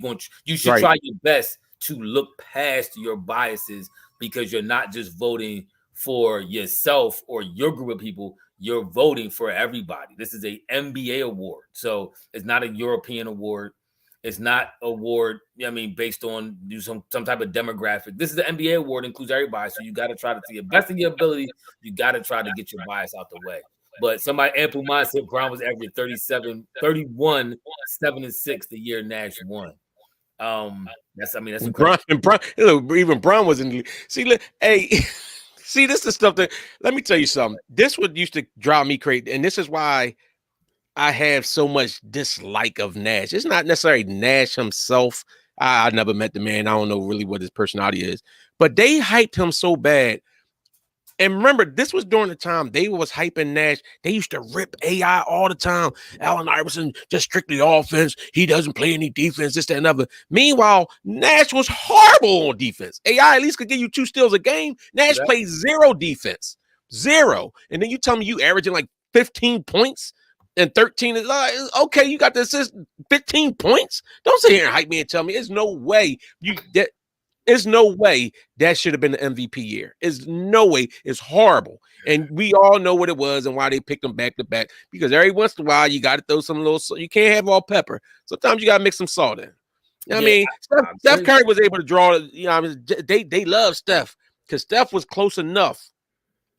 should try your best to look past your biases because you're not just voting for yourself or your group of people. You're voting for everybody. This is a NBA award, so it's not a European award. It's not award, I mean, based on some type of demographic. This is the NBA award, includes everybody. So you got to try to see the best of your ability. You got to try to get your bias out the way. But somebody ample mind said Brown was averaging 31, 7 and 6 the year Nash won. That's Brown, even Brown was in. See, look, hey. See, this is stuff that, let me tell you something. This would used to drive me crazy. And this is why I have so much dislike of Nash. It's not necessarily Nash himself. I never met the man. I don't know really what his personality is. But they hyped him so bad. And remember, this was during the time they was hyping Nash. They used to rip AI all the time. Allen Iverson, just strictly offense. He doesn't play any defense, this, that, and other. Meanwhile, Nash was horrible on defense. AI at least could give you 2 steals a game. Nash played 0 defense. 0. And then you tell me you averaging like 15 points and 13. Okay, you got the assist, 15 points. Don't sit here and hype me and tell me there's no way there's no way that should have been the MVP year. There's no way. It's horrible. And we all know what it was and why they picked them back to back. Because every once in a while, you got to throw some little salt. You can't have all pepper. Sometimes you got to mix some salt in. You know what I mean? Steph Curry was able to draw. You know, they love Steph because Steph was close enough.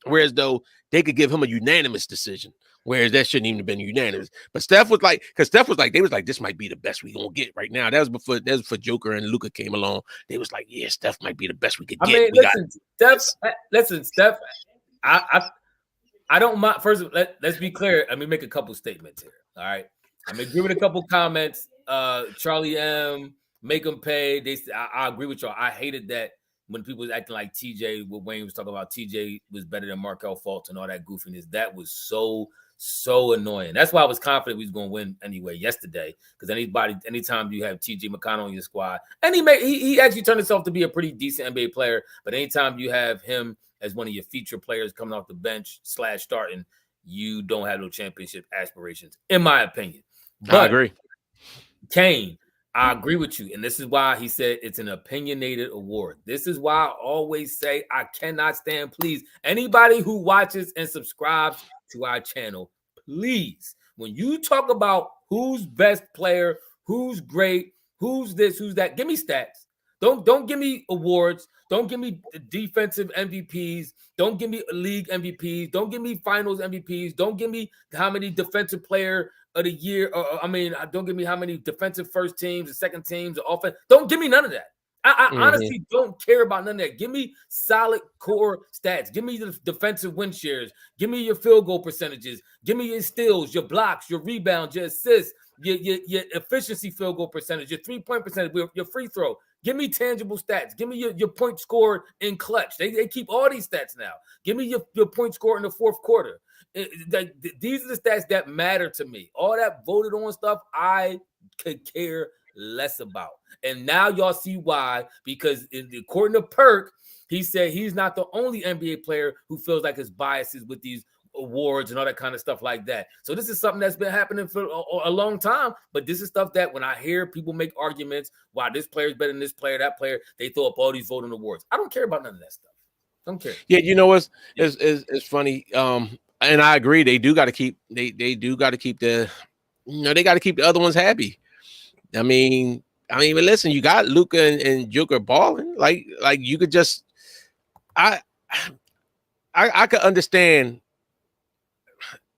Whereas though they could give him a unanimous decision. Whereas that shouldn't even have been unanimous. But Steph was like, this might be the best we gonna get right now. That was before Joker and Luka came along. They was like, yeah, Steph might be the best we could get. Steph, I don't mind. First, let's be clear. Let me make a couple statements here. All right. I'm agree with a couple comments. Charlie M, make them pay. I agree with y'all. I hated that when people was acting like TJ, what Wayne was talking about, TJ was better than Markelle Fultz and all that goofiness. That was so annoying. That's why I was confident we was going to win anyway yesterday. Because anytime you have TJ McConnell on your squad, and he actually turned himself to be a pretty decent NBA player. But anytime you have him as one of your feature players coming off the bench / starting, you don't have no championship aspirations, in my opinion. But I agree. Kane, I agree with you. And this is why he said it's an opinionated award. This is why I always say I cannot stand, please, anybody who watches and subscribes to our channel, please, when you talk about who's best player, who's great, who's this, who's that, give me stats. Don't give me awards. Don't give me defensive MVPs. Don't give me league MVPs. Don't give me finals MVPs. Don't give me how many defensive player of the year. Don't give me how many defensive first teams, the second teams, the offense. Don't give me none of that. I honestly don't care about none of that. Give me solid core stats. Give me the defensive win shares. Give me your field goal percentages. Give me your steals, your blocks, your rebounds, your assists, your efficiency field goal percentage, your 3-point percentage, your free throw. Give me tangible stats. Give me your point scored in clutch. They keep all these stats now. Give me your point scored in the fourth quarter. These are the stats that matter to me. All that voted on stuff, I could care less about. And now y'all see why, because according to Perk, he said he's not the only NBA player who feels like his biases with these awards and all that kind of stuff like that. So this is something that's been happening for a long time, but this is stuff that when I hear people make arguments, why this player is better than this player, that player, they throw up all these voting awards. I don't care about none of that stuff. Don't care. Yeah, you know what's it's funny. And I agree, they do got to keep they do got to keep they got to keep the other ones happy. I mean, I mean, but listen, you got Luka and Joker balling. Like you could just, I could understand.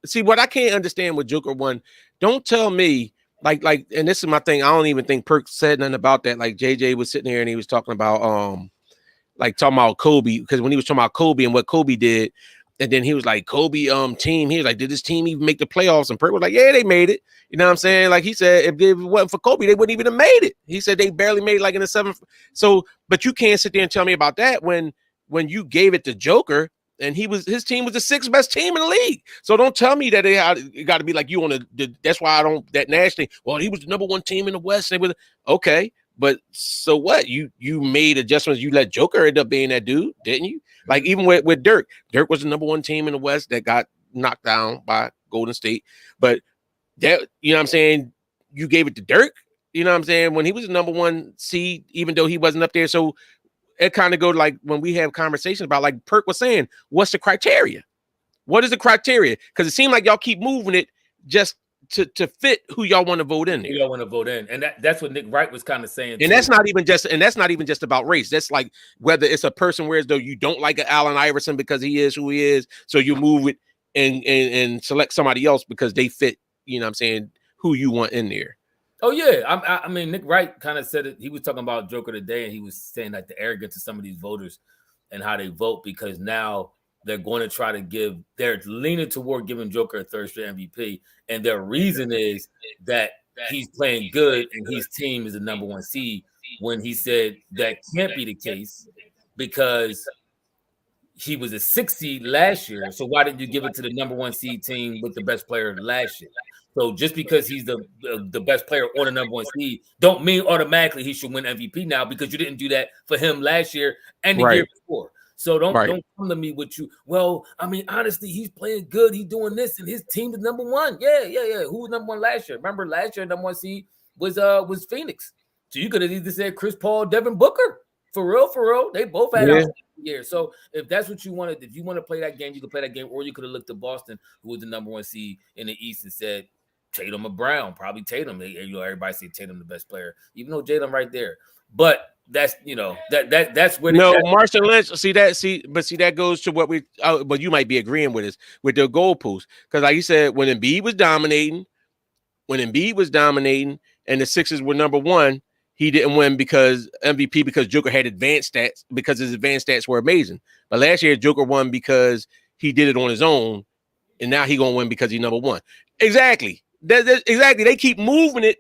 See, what I can't understand with Joker one, don't tell me and this is my thing. I don't even think Perk said nothing about that. Like JJ was sitting here and he was talking about talking about Kobe, because when he was talking about Kobe and what Kobe did, and then he was like, Kobe team, he was like, did this team even make the playoffs? And Perk was like, yeah, they made it. You know what I'm saying? Like he said, if it wasn't for Kobe, they wouldn't even have made it. He said they barely made it, like in the seventh. So, but you can't sit there and tell me about that when you gave it to Joker and his team was the sixth best team in the league. So don't tell me that it got to be like you on that's why I don't, that Nash thing. Well, he was the number one team in the West. And okay. But so what? You made adjustments. You let Joker end up being that dude, didn't you? Like even with Dirk. Dirk was the number one team in the West that got knocked down by Golden State. But that, you know what I'm saying, you gave it to Dirk, you know what I'm saying, when he was the number one seed, even though he wasn't up there. So it kind of go like when we have conversations about, like Perk was saying, what's the criteria? What is the criteria? Because it seemed like y'all keep moving it just to fit who y'all want to vote in there. Who y'all want to vote in. And that's what Nick Wright was kind of saying. And that's not even just about race. That's like whether it's a person where as though you don't like Allen Iverson because he is who he is, so you move it and select somebody else because they fit, you know what I'm saying, who you want in there. Oh yeah, I mean Nick Wright kind of said it. He was talking about Joker today, and he was saying like the arrogance of some of these voters and how they vote, because now they're going to try to they're leaning toward giving Joker a third straight MVP, and their reason is that he's playing good and his team is the number one seed. When he said that can't be the case because he was a 6 seed last year, so why didn't you give it to the number one seed team with the best player last year? So just because he's the best player on the number one seed, don't mean automatically he should win MVP now, because you didn't do that for him last year and the year before. So don't come to me with you. Well, I mean, honestly, he's playing good. He's doing this, and his team is number one. Yeah. Who was number one last year? Remember last year, number one seed was Phoenix. So you could have either said Chris Paul, Devin Booker. For real. They both had a year. So if that's what you wanted, if you want to play that game, you could play that game, or you could have looked at Boston, who was the number one seed in the East, and said Tatum or Brown. Probably Tatum. Everybody say Tatum the best player, even though Tatum right there. But that's that's where Marshawn Lynch. That goes to what but you might be agreeing with us with the goalposts, because like you said, when Embiid was dominating, and the Sixers were number one, he didn't win because MVP because Joker had advanced stats, because his advanced stats were amazing. But last year Joker won because he did it on his own, and now he gonna win because he's number one. Exactly. Exactly. They keep moving it.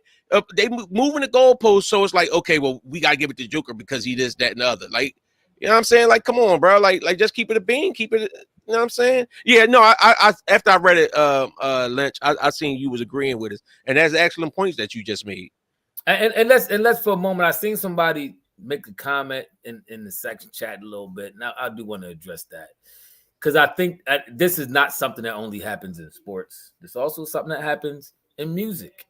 They moving the goalpost, so it's like, okay, well, we gotta give it to Joker because he this, that, and the other. Like, you know what I'm saying? Like, come on, bro. Like just keep it a bean, keep it. You know what I'm saying? Yeah, no. I after I read it, Lynch, I seen you was agreeing with us, and that's excellent points that you just made. And let's for a moment. I seen somebody make a comment in the section chat a little bit. Now I do want to address that, because I think this is not something that only happens in sports. It's also something that happens in music.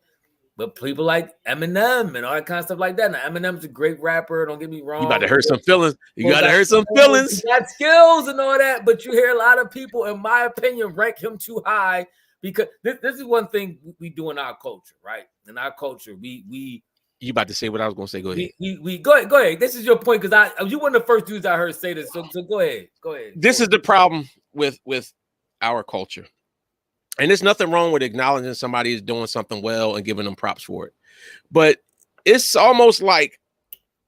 But people like Eminem and all that kind of stuff like that. Now, Eminem's a great rapper. Don't get me wrong. You about to hurt some feelings. You got to hurt some feelings. He got skills and all that. But you hear a lot of people, in my opinion, rank him too high, because this is one thing we do in our culture, right? In our culture, we you about to say what I was going to say. Go ahead. We go ahead. This is your point, because you one of the first dudes I heard say this. So go ahead. This is the problem with our culture. And there's nothing wrong with acknowledging somebody is doing something well and giving them props for it. But it's almost like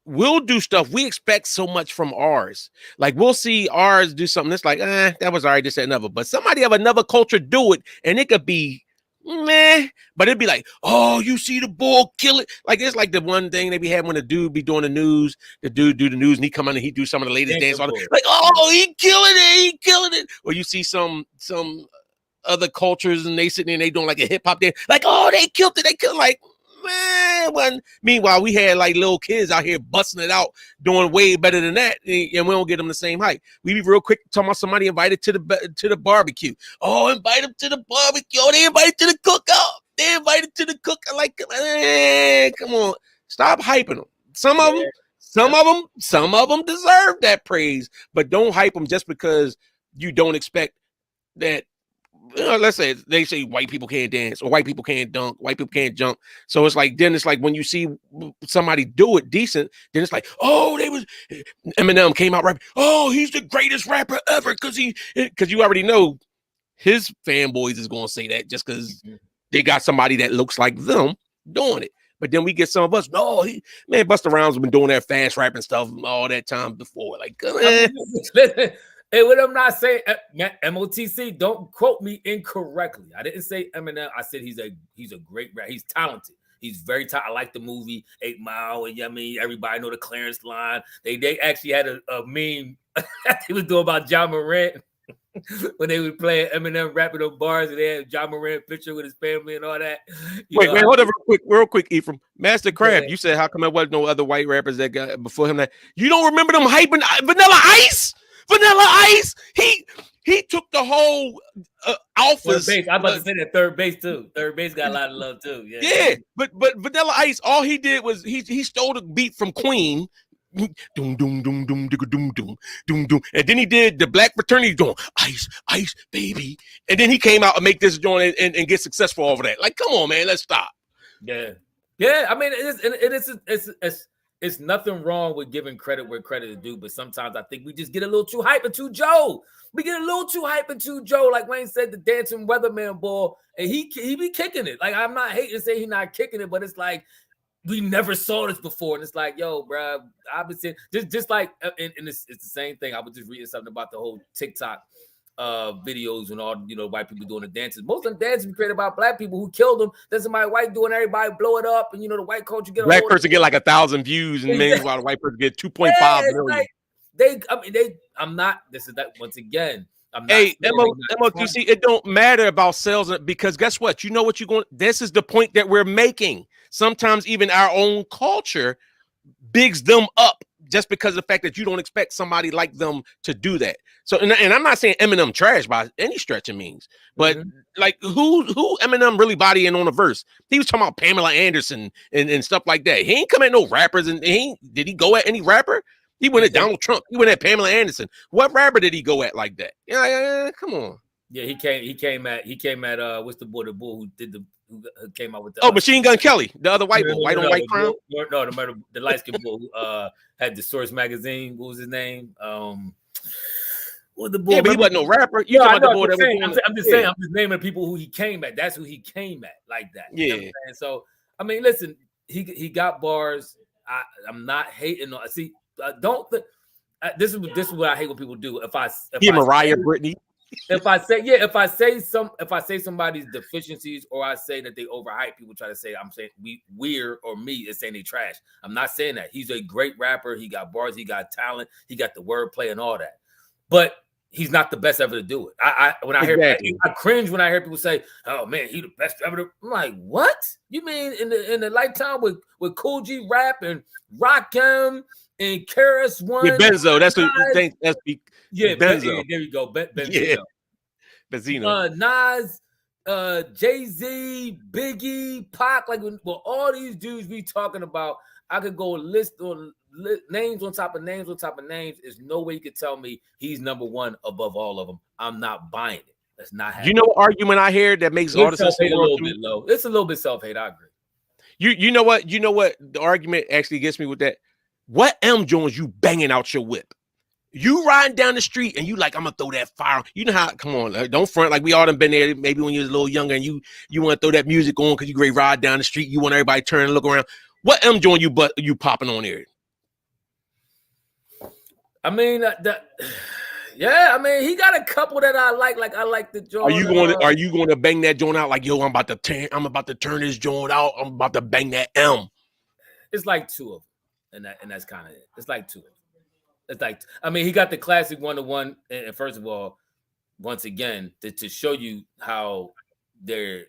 we'll do stuff. We expect so much from ours. Like we'll see ours do something that's like, that was all right, this, that, another. But somebody of another culture do it, and it could be meh. But it'd be like, oh, you see the bull kill it. Like it's like the one thing they be having when the dude be doing the news, the dude do the news, and he come on and he do some of the latest dance on it. Like, oh, he killing it. Or you see some other cultures and they sitting there and they doing like a hip hop dance, like, oh, they killed it, like, man. Meanwhile, we had like little kids out here busting it out, doing way better than that, and we don't get them the same height. We be real quick talking about somebody invited to the barbecue. Oh, invite them to the barbecue. Oh, they invited to the cookout. They invited to the cookout. Like, come on, stop hyping them. Some of them deserve that praise, but don't hype them just because you don't expect that let's say they say white people can't dance or white people can't dunk, white people can't jump. So it's like then it's like when you see somebody do it decent, then it's like, oh, they was Eminem came out rapping, oh, he's the greatest rapper ever because you already know his fanboys is gonna say that just because they got somebody that looks like them doing it. But then we get some of us, no, man, Busta Rhymes has been doing that fast rapping stuff all that time before. Like, listen, and what I'm not saying, MOTC, don't quote me incorrectly. I didn't say Eminem. I said he's a great rapper. He's talented. He's very talented. I like the movie 8 Mile, and I mean, everybody know the Clarence line. They actually had a meme he was doing about John Morant. When they were playing Eminem rapping on bars and they had John Morant picture with his family and all that. Wait, hold on real quick, Ephraim. Master Crab, you said how come there wasn't no other white rappers that got before him that you don't remember them hyping Vanilla Ice? Vanilla Ice, he took the whole alphas. I'm about to say that third base too. Third base got a lot of love too. Yeah, but Vanilla Ice, all he did was he stole the beat from Queen. Doom doom doom doom doom doom doom doom, and then he did the Black Fraternity going ice ice baby, and then he came out and make this joint and get successful over that. Like, come on, man, let's stop. Yeah. I mean, it's nothing wrong with giving credit where credit is due, but sometimes I think we just get a little too hype and too Joe. We get a little too hype and too Joe, like Wayne said, the dancing weatherman ball, and he be kicking it. Like, I'm not hating to say he's not kicking it, but it's like, we never saw this before, and it's like, yo, bro, I've been saying just like, and it's the same thing. I was just reading something about the whole TikTok videos and all, white people doing the dances. Most of the dances were created by black people who killed them. Then somebody white doing everybody blow it up, and the white culture get black person get like 1,000 views, and meanwhile the white person get 2.5 million. Like, I'm not. This is that once again. Hey, MOTC, it don't matter about sales because guess what? You know what you're going. This is the point that we're making. Sometimes even our own culture bigs them up just because of the fact that you don't expect somebody like them to do that. So, and I'm not saying Eminem trash by any stretch of means, but like who Eminem really bodying on a verse? He was talking about Pamela Anderson and stuff like that. He ain't come at no rappers, and did he go at any rapper? He went at Donald Trump. He went at Pamela Anderson. What rapper did he go at like that? Yeah, come on. Yeah, he came at what's the bull who came out with the Machine Gun Kelly, the other white bull, white on white crime. No, the light skinned bull who had the Source magazine. What was his name? What the bull? Yeah, but he wasn't no rapper. You talking about the bull that was I'm just saying, I'm just naming people who he came at. That's who he came at, like that. Yeah. You know what I'm saying? So I mean, listen, he got bars. I'm not hating on. See, this is what I hate when people do. Mariah Brittany. If I say somebody's deficiencies, or I say that they overhype, people try to say I'm saying weird, or me is saying they trash. I'm not saying that. He's a great rapper. He got bars. He got talent. He got the wordplay and all that. But he's not the best ever to do it. I cringe when I hear people say, "Oh man, he the best ever." I'm like, what? You mean in the lifetime with Cool G rap and Rakim and Karis One? Yeah, Benzo. That's what you think. That's Benzo. There you go. Benzino. Yeah. Benzino. Nas, Jay-Z, Biggie, Pac. Like, all these dudes we talking about, I could go list names on top of names on top of names. There's no way you could tell me he's number one above all of them. I'm not buying it. That's not happening. You know what argument I hear that makes all the sense in the world? It's a little bit self-hate. I agree. You know what? You know what the argument actually gets me with that? What M Jones you banging out your whip? You riding down the street and you like, I'm gonna throw that fire. You know how? Come on, don't front like we all done been there. Maybe when you was a little younger and you want to throw that music on because you great ride down the street. You want everybody to turn and look around. What M joint you popping on there? I mean, yeah. I mean, he got a couple that I like. Like I like the joint. Are you going to bang that joint out? Like, yo, I'm about to turn this joint out. I'm about to bang that M. It's like two of them, and that's kind of it. It's like two of them. It's like, I mean, he got the classic 1-to-1, and first of all, once again, to show you how their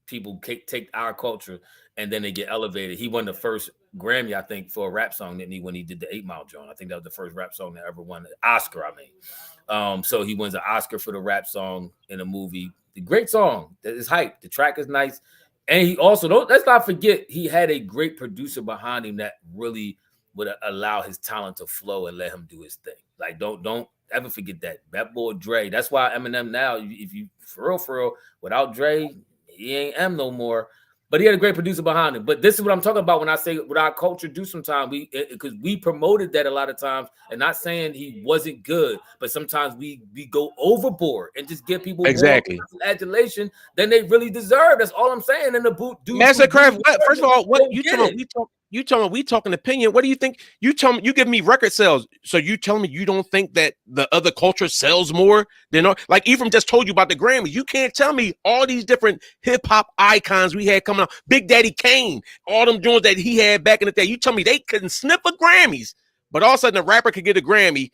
people take our culture and then they get elevated. He won the first Grammy, I think, for a rap song, didn't he, when he did the 8 Mile joint? I think that was the first rap song that ever won an Oscar, I mean. So he wins an Oscar for the rap song in a movie. The great song. It's hype. The track is nice. And he also, let's not forget, he had a great producer behind him that really would allow his talent to flow and let him do his thing. Like, don't ever forget that. That boy Dre. That's why Eminem now, if you for real, without Dre, he ain't M no more. But he had a great producer behind him. But this is what I'm talking about when I say what our culture do sometimes. Because we promoted that a lot of times, and not saying he wasn't good, but sometimes we go overboard and just give people more adulation than they really deserve. That's all I'm saying. And the boot dudes, Mastercraft. First of all, what you talking about? We talking opinion. What do you think? You tell me. You give me record sales. So you telling me you don't think that the other culture sells more than like Ephraim just told you about the Grammys. You can't tell me all these different hip hop icons we had coming out. Big Daddy Kane, all them joints that he had back in the day. You tell me they couldn't sniff a Grammys, but all of a sudden a rapper could get a Grammy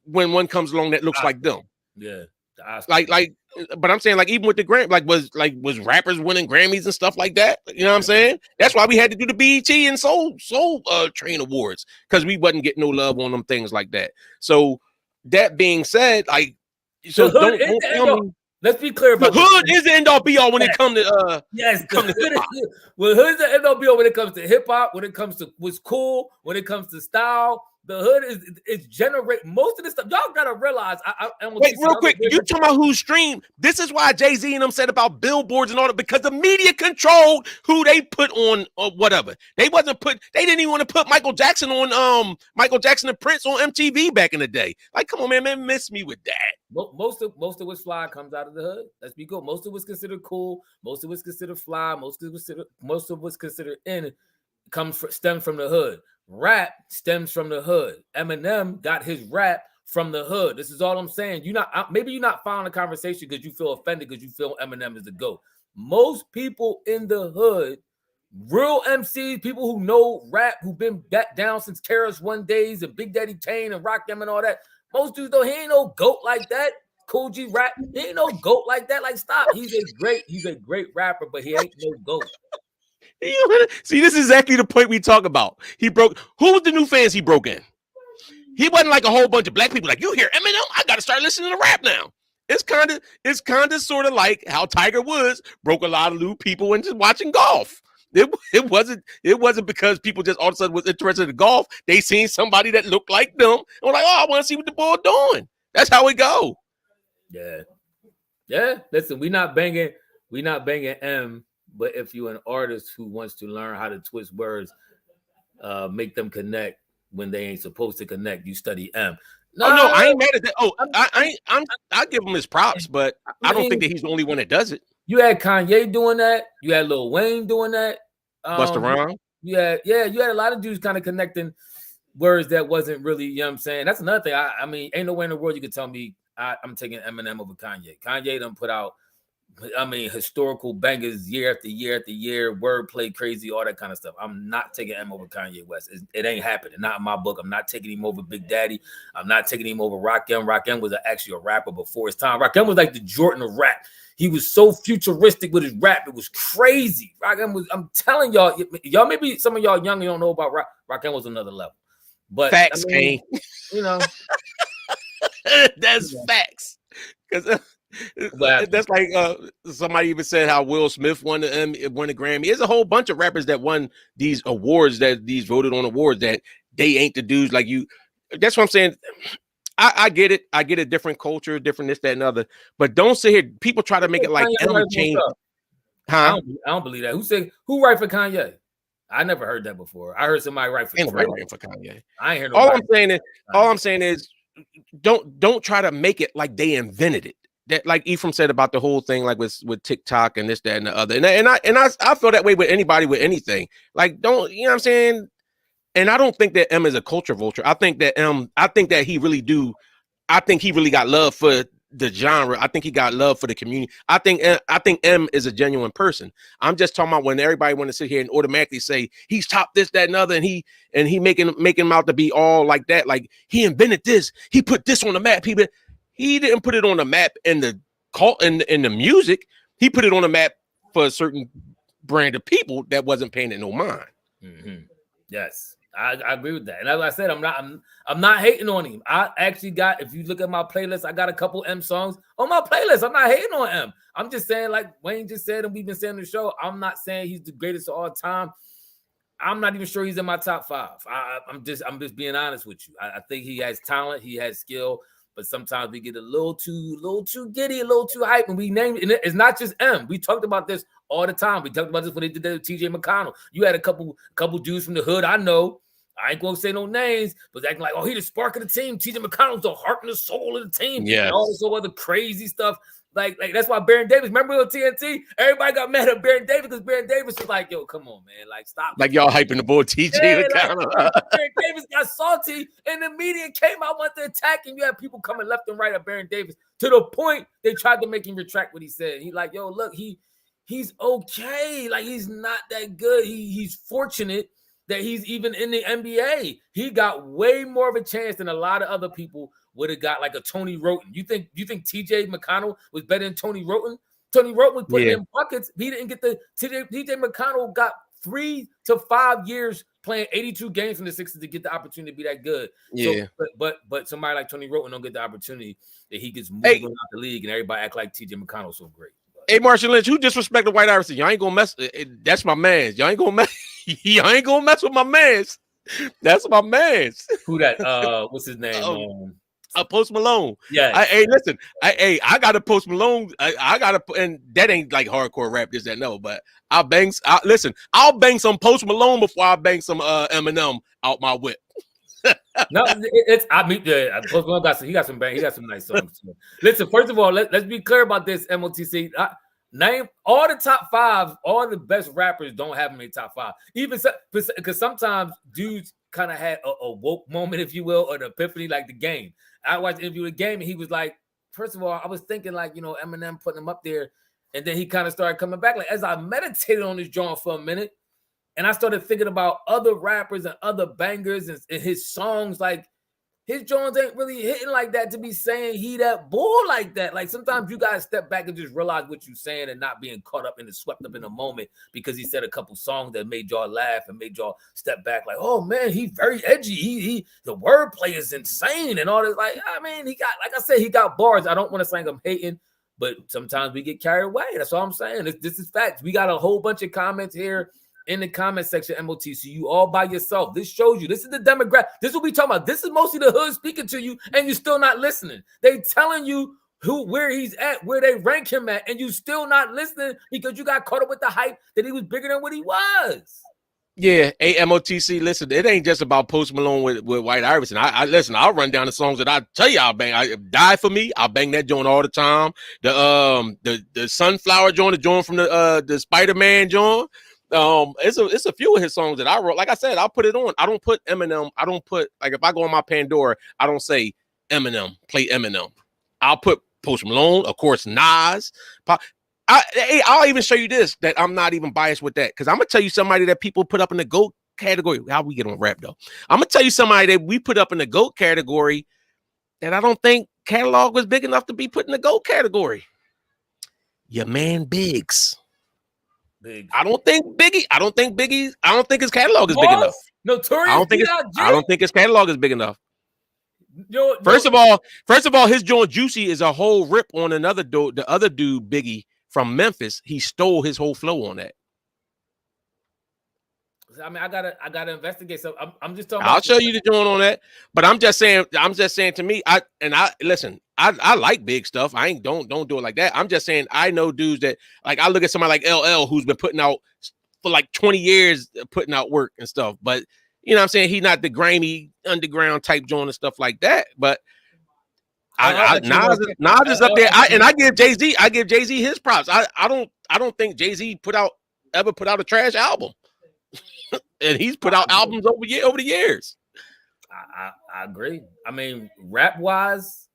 when one comes along that looks like them. Yeah, but I'm saying, like, even with the Grammy, was rappers winning Grammys and stuff like that. You know what I'm saying? That's why we had to do the BET and Soul Train Awards, because we wasn't getting no love on them things like that. So that being said, like, so don't tell me. Let's be clear about the hood is the end all be all when it comes to Well, hood is the end all be all when it comes to hip hop, when it comes to what's cool, when it comes to style. The hood is generate most of this stuff. Y'all gotta realize. Wait, real quick. You talking about who streamed? This is why Jay-Z and them said about billboards and all that, because the media controlled who they put on whatever. They didn't even want to put Michael Jackson and Prince on MTV back in the day. Like, come on, man, miss me with that. Most of what's fly comes out of the hood. Let's be cool. Most of what's considered cool. Most of what's considered fly. Most of what's considered in stems from the hood. Rap stems from the hood. Eminem got his rap from the hood. This is all I'm saying. Maybe you're not following the conversation because you feel offended because you feel Eminem is the GOAT. Most people in the hood, real MCs, people who know rap, who've been back down since Terrace One days and Big Daddy Kane and Rakim and all that. Most dudes though, he ain't no GOAT like that. Cool G rap, he ain't no GOAT like that. Like, stop. He's a great rapper, but he ain't no GOAT. See, this is exactly the point we talk about. Who was the new fans he broke in? He wasn't like a whole bunch of black people like, you hear Eminem? I got to start listening to rap now. It's kind of sort of like how Tiger Woods broke a lot of new people into watching golf. It wasn't because people just all of a sudden was interested in golf. They seen somebody that looked like them and were like, oh, I want to see what the boy doing. That's how it go. Yeah. Listen, we not banging M. But if you're an artist who wants to learn how to twist words, make them connect when they ain't supposed to connect, you study M. No, I ain't mad at that. Oh, I give him his props, but I don't think that he's the only one that does it. You had Kanye doing that. You had Lil Wayne doing that. Busta Rhymes. You had a lot of dudes kind of connecting words that wasn't really, you know what I'm saying? That's another thing. I mean, ain't no way in the world you could tell me I'm taking Eminem over Kanye. Kanye done put out, historical bangers year after year after year, wordplay, crazy, all that kind of stuff. I'm not taking M over Kanye West. It ain't happening. Not in my book. I'm not taking him over Big Daddy. I'm not taking him over Rakim. Rakim was actually a rapper before his time. Rakim was like the Jordan of rap. He was so futuristic with his rap. It was crazy. Rakim was, I'm telling y'all, maybe some of y'all young don't know about Rakim was another level. But facts, Kane. That's facts. Because that's like somebody even said how Will Smith won the Grammy. There's a whole bunch of rappers that won these awards, these voted on awards, that they ain't the dudes like you. That's what I'm saying. I get it. I get a different culture, different this, that, and other. But don't sit here. People try to make it like change. Huh? I don't believe that. Who write for Kanye? I never heard that before. I heard somebody write for Kanye. I ain't heard nobody. All I'm saying is don't try to make it like they invented it. That, like Ephraim said about the whole thing, like with TikTok and this, that, and the other. And I feel that way with anybody with anything. Like, don't, you know what I'm saying? And I don't think that M is a culture vulture. I think that he really got love for the genre. I think he got love for the community. I think M is a genuine person. I'm just talking about when everybody want to sit here and automatically say he's top this, that, and other, and he making him out to be all like that. Like, he invented this. He put this on the map. He didn't put it on the map in the the music. He put it on the map for a certain brand of people that wasn't paying it no mind. Mm-hmm. Yes, I agree with that. And as I said, I'm not hating on him. I actually got, if you look at my playlist, I got a couple M songs on my playlist. I'm not hating on M. I'm just saying, like Wayne just said, and we've been saying on the show, I'm not saying he's the greatest of all time. I'm not even sure he's in my top 5. I'm just being honest with you. I think he has talent, he has skill. but sometimes we get a little too giddy, a little too hype, and we name it. And it's not just M. We talked about this all the time. We talked about this when they did that with TJ McConnell. You had a couple dudes from the hood. I know. I ain't gonna say no names, but acting like, oh, he the spark of the team. TJ McConnell's the heart and the soul of the team. Yeah. And all this other crazy stuff. Like that's why Baron Davis, remember on TNT? Everybody got mad at Baron Davis because Baron Davis was like, yo, come on, man. Like, stop. Like y'all hyping the boy TJ McConnell. Like, Baron Davis got salty, and the media came out, wanted to attack, and you had people coming left and right at Baron Davis to the point they tried to make him retract what he said. He like, yo, look, he's okay. Like, he's not that good. He's fortunate that he's even in the NBA. He got way more of a chance than a lot of other people would have got, like a Tony Roten. You think TJ McConnell was better than Tony Roten? Tony Roten was putting in buckets. He didn't get the TJ McConnell got 3 to 5 years playing 82 games from the Sixers to get the opportunity to be that good. Yeah. So, but somebody like Tony Roten don't get the opportunity that he gets moved around the league, and everybody act like TJ McConnell's so great. Hey, Marshall Lynch, who disrespected White Iverson? Y'all ain't gonna mess. That's my man's. Y'all ain't gonna mess. Y'all ain't gonna mess with my man's. That's my man's. Who that? What's his name? Post Malone. Yeah. Hey, listen. I got a Post Malone. I got to, and that ain't like hardcore rap. This that no, but I'll bang some Post Malone before I bang some Eminem out my whip. No, I mean, Post Malone got some nice songs too. Listen, first of all, let's be clear about this. MOTC. Name all the top 5, all the best rappers don't have them in top 5. Even because sometimes dudes kind of had a woke moment, if you will, or an epiphany, like The Game. I watched the interview with The Game, and he was like, first of all, I was thinking like, Eminem putting him up there, and then he kind of started coming back. Like, as I meditated on this joint for a minute, and I started thinking about other rappers and other bangers and his songs, like, his Jones ain't really hitting like that to be saying he that bull like that. Like, sometimes you gotta step back and just realize what you're saying and not being caught up in the swept up in the moment because he said a couple songs that made y'all laugh and made y'all step back like, oh man, he's very edgy. He the wordplay is insane and all this. Like, I mean, he got bars. I don't want to say I'm hating, but sometimes we get carried away. That's all I'm saying. This is facts. We got a whole bunch of comments here in the comment section, MOTC, you all by yourself. This shows you. This is the demographic. This is what we talking about. This is mostly the hood speaking to you, and you're still not listening. They telling you where he's at, where they rank him at, and you still not listening because you got caught up with the hype that he was bigger than what he was. Yeah, MOTC. Listen, it ain't just about Post Malone with White Iverson. I listen. I'll run down the songs that I tell you I'll bang. Die for Me. I'll bang that joint all the time. The Sunflower joint, the joint from the Spider-Man joint. It's a few of his songs that I wrote. Like I said, I'll put it on. I don't put Eminem. I don't put, like, if I go on my Pandora, I don't say Eminem, play Eminem. I'll put Post Malone, of course, Nas. I'll even show you this, that I'm not even biased with that, because I'm gonna tell you somebody that people put up in the GOAT category. How we get on rap though? I'm gonna tell you somebody that we put up in the GOAT category that I don't think catalog was big enough to be put in the GOAT category. Your man Biggs. I don't think his catalog is big enough. Notorious. I don't think his catalog is big enough. First of all, his joint Juicy is a whole rip on another dude, the other dude Biggie from Memphis. He stole his whole flow on that. I mean, I gotta investigate. So I'm just talking. I'll show you the joint on that. But I'm just saying to me, I like big stuff. I ain't don't do it like that. I'm just saying I know dudes that, like, I look at somebody like LL who's been putting out for like 20 years, putting out work and stuff. But you know what I'm saying? He's not the grimy underground type joint and stuff like that. But Nas is up there. I give Jay-Z his props. I don't think Jay-Z ever put out a trash album. And he's put out albums over the years. I agree. I mean, rap wise,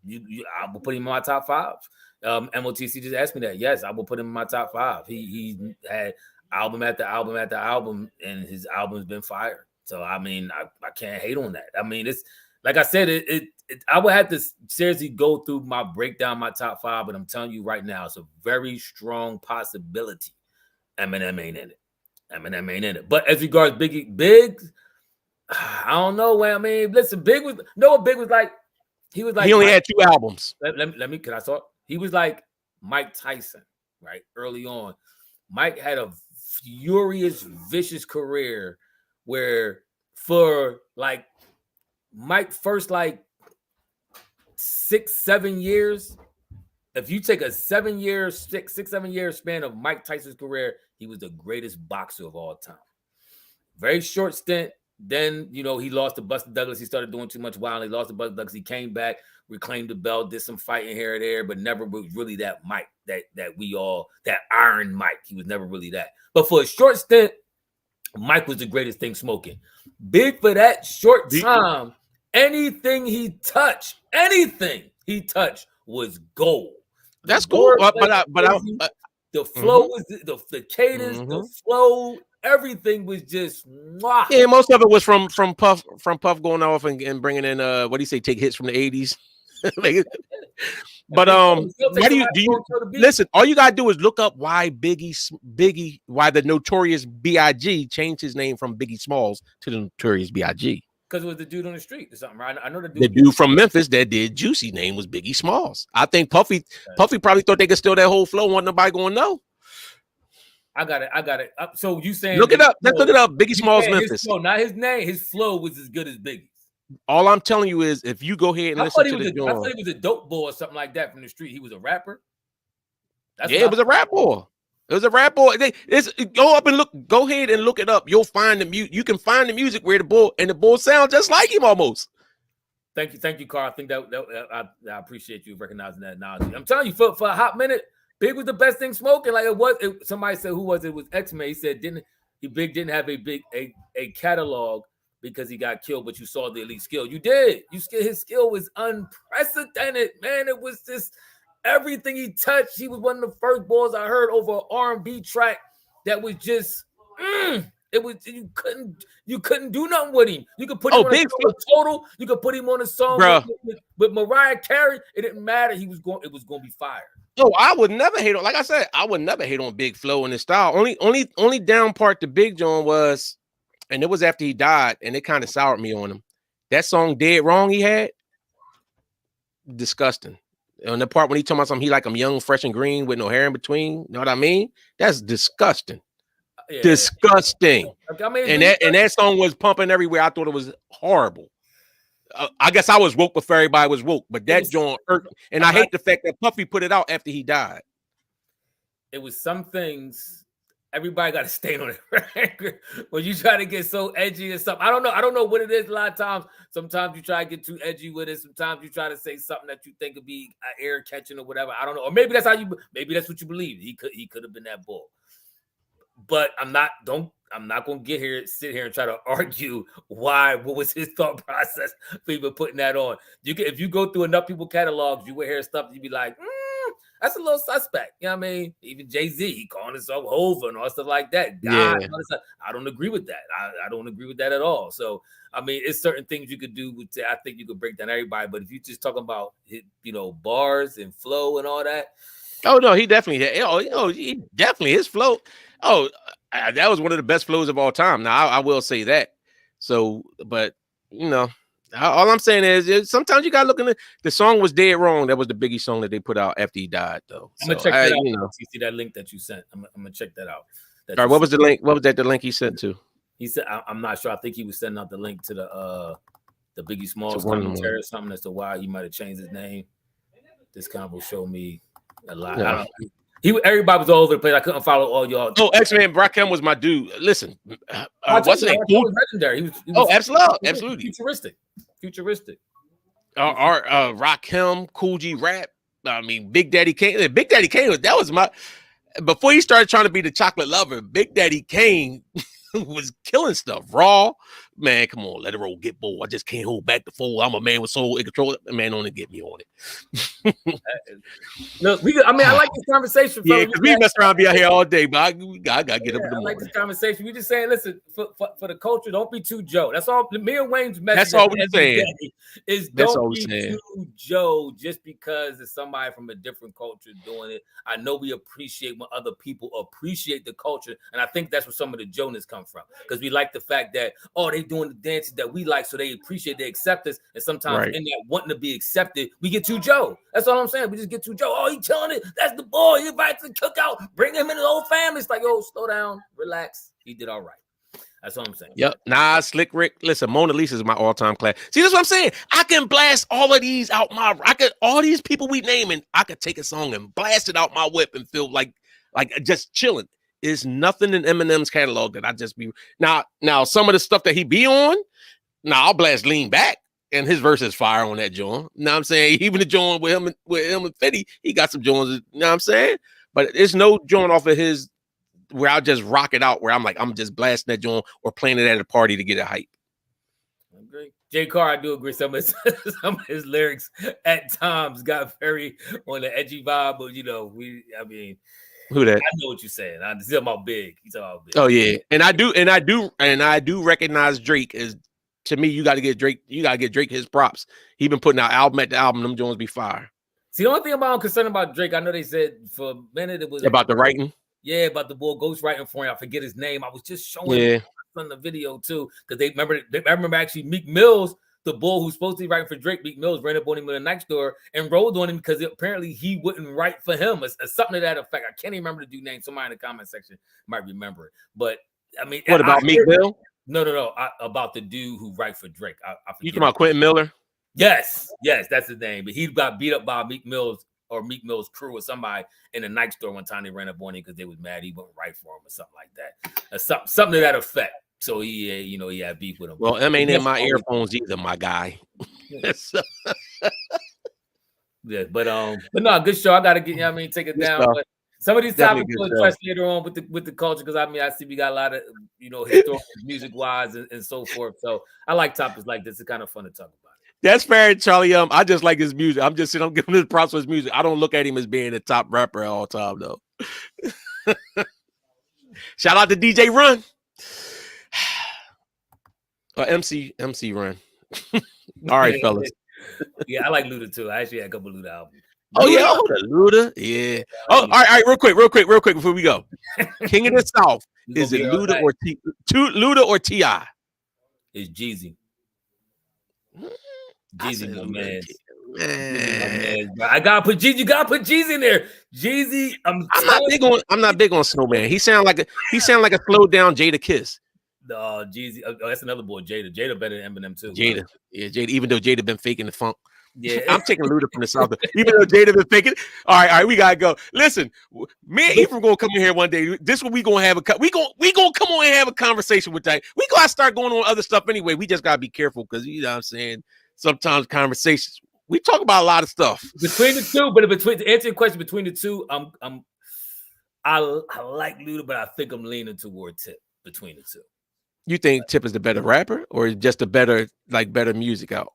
I will put him in my top 5. MOTC just asked me that. Yes, I will put him in my top 5. He had album after album after album, and his album's been fired. So I mean, I can't hate on that. I mean, it's like I said, I would have to seriously go through my breakdown, my top 5, but I'm telling you right now, it's a very strong possibility Eminem ain't in it. But as regards Big, I don't know. Well, I mean, listen, Big was like. He only had 2 albums. Can I talk? He was like Mike Tyson, right? Early on, Mike had a furious, vicious career where for like Mike first like 6-7 years, if you take a 7 year, 6-7 year span of Mike Tyson's career, he was the greatest boxer of all time. Very short stint. Then, he lost to Buster Douglas. He started doing too much wild. He lost to Buster Douglas. He came back, reclaimed the belt, did some fighting here and there, but never was really that Mike, that Iron Mike. He was never really that. But for a short stint, Mike was the greatest thing smoking. Big for that short time. Anything he touched was gold. That's cool. But the flow was the cadence, the flow. Everything was just yeah. Most of it was from Puff going off and bringing in what do you say? Take hits from the 80s. But why do you listen? All you gotta do is look up why why the Notorious B.I.G. changed his name from Biggie Smalls to the Notorious B.I.G. Because it was the dude on the street or something, right? I know the dude from Memphis that did Juicy name was Biggie Smalls. I think Puffy probably thought they could steal that whole flow. Wasn't nobody gonna know. I got it. So you saying look it up? Let's look it up. Biggie Smalls, Memphis. Flow, not his name. His flow was as good as Biggie's. All I'm telling you is, if you go ahead and listen to the I thought he was a dope boy or something like that from the street. He was a rapper. It was a rap boy. It was a rap boy. Go up and look. Go ahead and look it up. You'll find the music. You can find the music where the boy sounds just like him almost. Thank you, Carl. I think that I appreciate you recognizing that analogy. I'm telling you, for a hot minute, Big was the best thing smoking. Like somebody said, who was it? It was X-Men. He said Big didn't have a catalog because he got killed, but you saw the elite skill. You did. His skill was unprecedented, man. It was just everything he touched. He was one of the first boys I heard over an R&B track that was just it was you couldn't do nothing with him. You could put him on a Total. You could put him on a song with Mariah Carey. It didn't matter. It was going to be fire. Oh, I would never hate on. Like I said, I would never hate on Big Flow and his style. Only down part the Big John was, and it was after he died, and it kind of soured me on him. That song "Dead Wrong" he had, disgusting. On the part when he talking about something, he like I'm young, fresh, and green with no hair in between. You know what I mean? That's disgusting. Yeah. Disgusting. I mean, and that song was pumping everywhere. I thought it was horrible. I guess I was woke before everybody was woke, but that joint hurt. And I hate the fact that Puffy put it out after he died. It was some things everybody got to stay on it. When you try to get so edgy and stuff, I don't know what it is. A lot of times, sometimes you try to get too edgy with it. Sometimes you try to say something that you think would be air catching or whatever. I don't know, or maybe that's what you believe. He could have been that bull. But I'm not going to sit here and try to argue what was his thought process for even putting that on. If you go through enough people catalogs, you will hear stuff you'd be like, that's a little suspect. You know what I mean? Even Jay-Z, he calling himself Hova and all stuff like that. I don't agree with that. I don't agree with that at all. So, I mean, it's certain things you could do. I think you could break down everybody. But if you're just talking about, bars and flow and all that. Oh, no, he definitely, his flow. Oh, that was one of the best flows of all time. Now, I will say that. So, but, all I'm saying is sometimes you got to look in the song was Dead Wrong. That was the Biggie song that they put out after he died, though. I'm going to check that out. You see that link that you sent. I'm going to check that out. All right, what was the link? What was that the link he sent to? He said, I'm not sure. I think he was sending out the link to the Biggie Smalls commentary or something as to why he might have changed his name. This kind of showed me a lot. Yeah. Everybody was all over the place. I couldn't follow all y'all. Oh, X-Man Rakim was my dude. Listen, what's his name? He was legendary. He was absolutely. Futuristic. Rakim, Cool G Rap. I mean, Big Daddy Kane. That was my. Before he started trying to be the chocolate lover, Big Daddy Kane was killing stuff. Raw, man, come on, let it roll, get bold. I just can't hold back the fold. I'm a man with soul and control. Man, only get me on it. Look, I like this conversation. Yeah, because we mess around, be out here all day, but I gotta get up in the morning. I like this conversation. We just saying, listen, for the culture, don't be too Joe. That's all. Me and Wayne's message. That's all we're saying. Don't be too Joe just because it's somebody from a different culture doing it. I know we appreciate when other people appreciate the culture, and I think that's where some of the Jonas come from, because we like the fact that they doing the dances that we like, so they appreciate the acceptance, and sometimes in that wanting to be accepted, we get too Joe. That's all I'm saying. We just get too Joe. Oh, he telling it. That's the boy. He invites to the cookout. Bring him in the whole family. It's like, slow down, relax. He did all right. That's what I'm saying. Yep. Nah, Slick Rick. Listen, Mona Lisa is my all-time class. See, that's what I'm saying. I can blast all of these out all these people we naming, I could take a song and blast it out my whip and feel like just chilling. There's nothing in Eminem's catalog that I just be now some of the stuff that he be on, I'll blast Lean Back. And his verse is fire on that joint. You know what I'm saying? Even the joint with him and 50, he got some joints, you know what I'm saying? But there's no joint off of his where I'll just rock it out where I'm like, I'm just blasting that joint or playing it at a party to get it hype. I agree. J. Carr, I do agree. Some of his lyrics at times got very on the edgy vibe, but who that? I know what you're saying. He's talking about Big. Oh yeah. And I do recognize Drake as, to me, you got to get Drake his props. He been putting out album at the album, them joints be fire. See, the only thing I'm concerned about Drake, I know they said for a minute it was about the writing. Yeah, about the boy ghostwriting for him. I forget his name. I was just showing on the video too, because they remember actually Meek Mills, the bull who's supposed to be writing for Drake. Meek Mills ran up on him in a night store and rolled on him because apparently he wouldn't write for him. It's something to that effect. I can't even remember the dude's name. Somebody in the comment section might remember it. But I mean, what about Meek Mill? No. About the dude who writes for Drake. You talking about Quentin Miller? Yes, that's his name. But he got beat up by Meek Mill's crew or somebody in a Nike store one time. They ran up on him because they was mad he wouldn't write for him or something like that. Something to that effect. So he had beef with him. Well, them ain't in my earphones either, my guy. Yeah, but no, good show. I gotta get take it down. But some of these topics we'll address later on with the culture, because I see we got a lot of historical music wise and so forth. So I like topics like this. It's kind of fun to talk about. That's fair, Charlie. I just like his music. I'm giving him props for his music. I don't look at him as being the top rapper all time, though. Shout out to DJ Run. MC Run. All right, fellas. Yeah, I like Luda too. I actually had a couple Luda albums. Oh, yeah, Luda. Yeah. Oh, all right, real quick before we go. King of the South. Is it Luda or T.I.? It's Jeezy. Jeezy, my man. I gotta put Jeezy. You gotta put Jeezy in there. Jeezy. I'm not big on Snowman. He sound like a slowed down Jada Kiss. No, Jeezy. Oh, that's another boy, Jada. Jada better than Eminem too. Jada, yeah, Jada. Even though Jada been faking the funk. Yeah, I'm taking Luda from the South. Even though Jada been faking. All right, we gotta go. Listen, me and Ephraim gonna come in here one day. This what we gonna have we gonna come on and have a conversation with that. We gotta start going on other stuff anyway. We just gotta be careful because you know what I'm saying. Sometimes conversations we talk about a lot of stuff between the two, but to answer your question, between the two, I like Luda, but I think I'm leaning toward Tip between the two. You think Tip is the better rapper or just a better music out?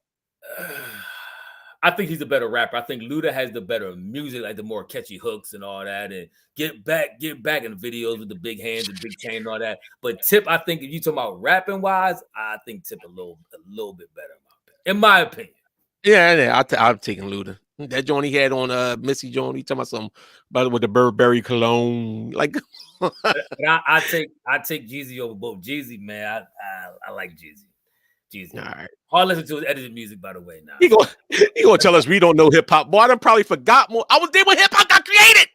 I think he's a better rapper. I think Luda has the better music, like the more catchy hooks and all that, and get back in the videos with the big hands and big chain and all that. But Tip, I think if you talking about rapping wise, I think Tip a little bit better in my opinion. Yeah, I'm taking Luda. That joint he had on Missy Jones, he talking about something about with the Burberry cologne, like. I take Jeezy over both. Jeezy, man, I like Jeezy. All right. All listen to his edited music, by the way. Now he gonna tell us we don't know hip hop. Boy, I done probably forgot more. I was there when hip hop got created.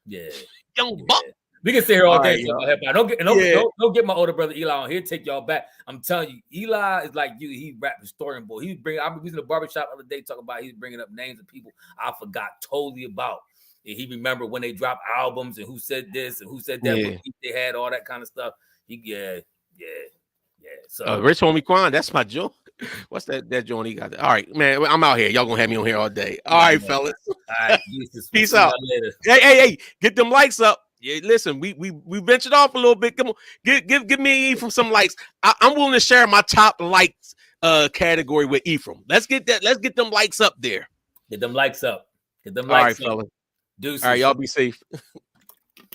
Yeah, young buck. We can sit here all day talking about hip hop. Don't get my older brother Eli on here. Take y'all back. I'm telling you, Eli is like you. He rap historian boy. I was in the barbershop the other day talking about he's bringing up names of people I forgot totally about. And he remembered when they dropped albums and who said this and who said that. What they had, all that kind of stuff. Yeah. So Rich Homie Quan, that's my joke. What's that joint he got there? All right, man. I'm out here. Y'all gonna have me on here all day. All right, fellas. All right, peace out. Hey, get them likes up. Yeah, listen, we ventured off a little bit. Come on, give me Ephraim some likes. I'm willing to share my top likes category with Ephraim. Let's get them likes up there. Get them likes up. All right, fellas. Deuces. All right, y'all be safe.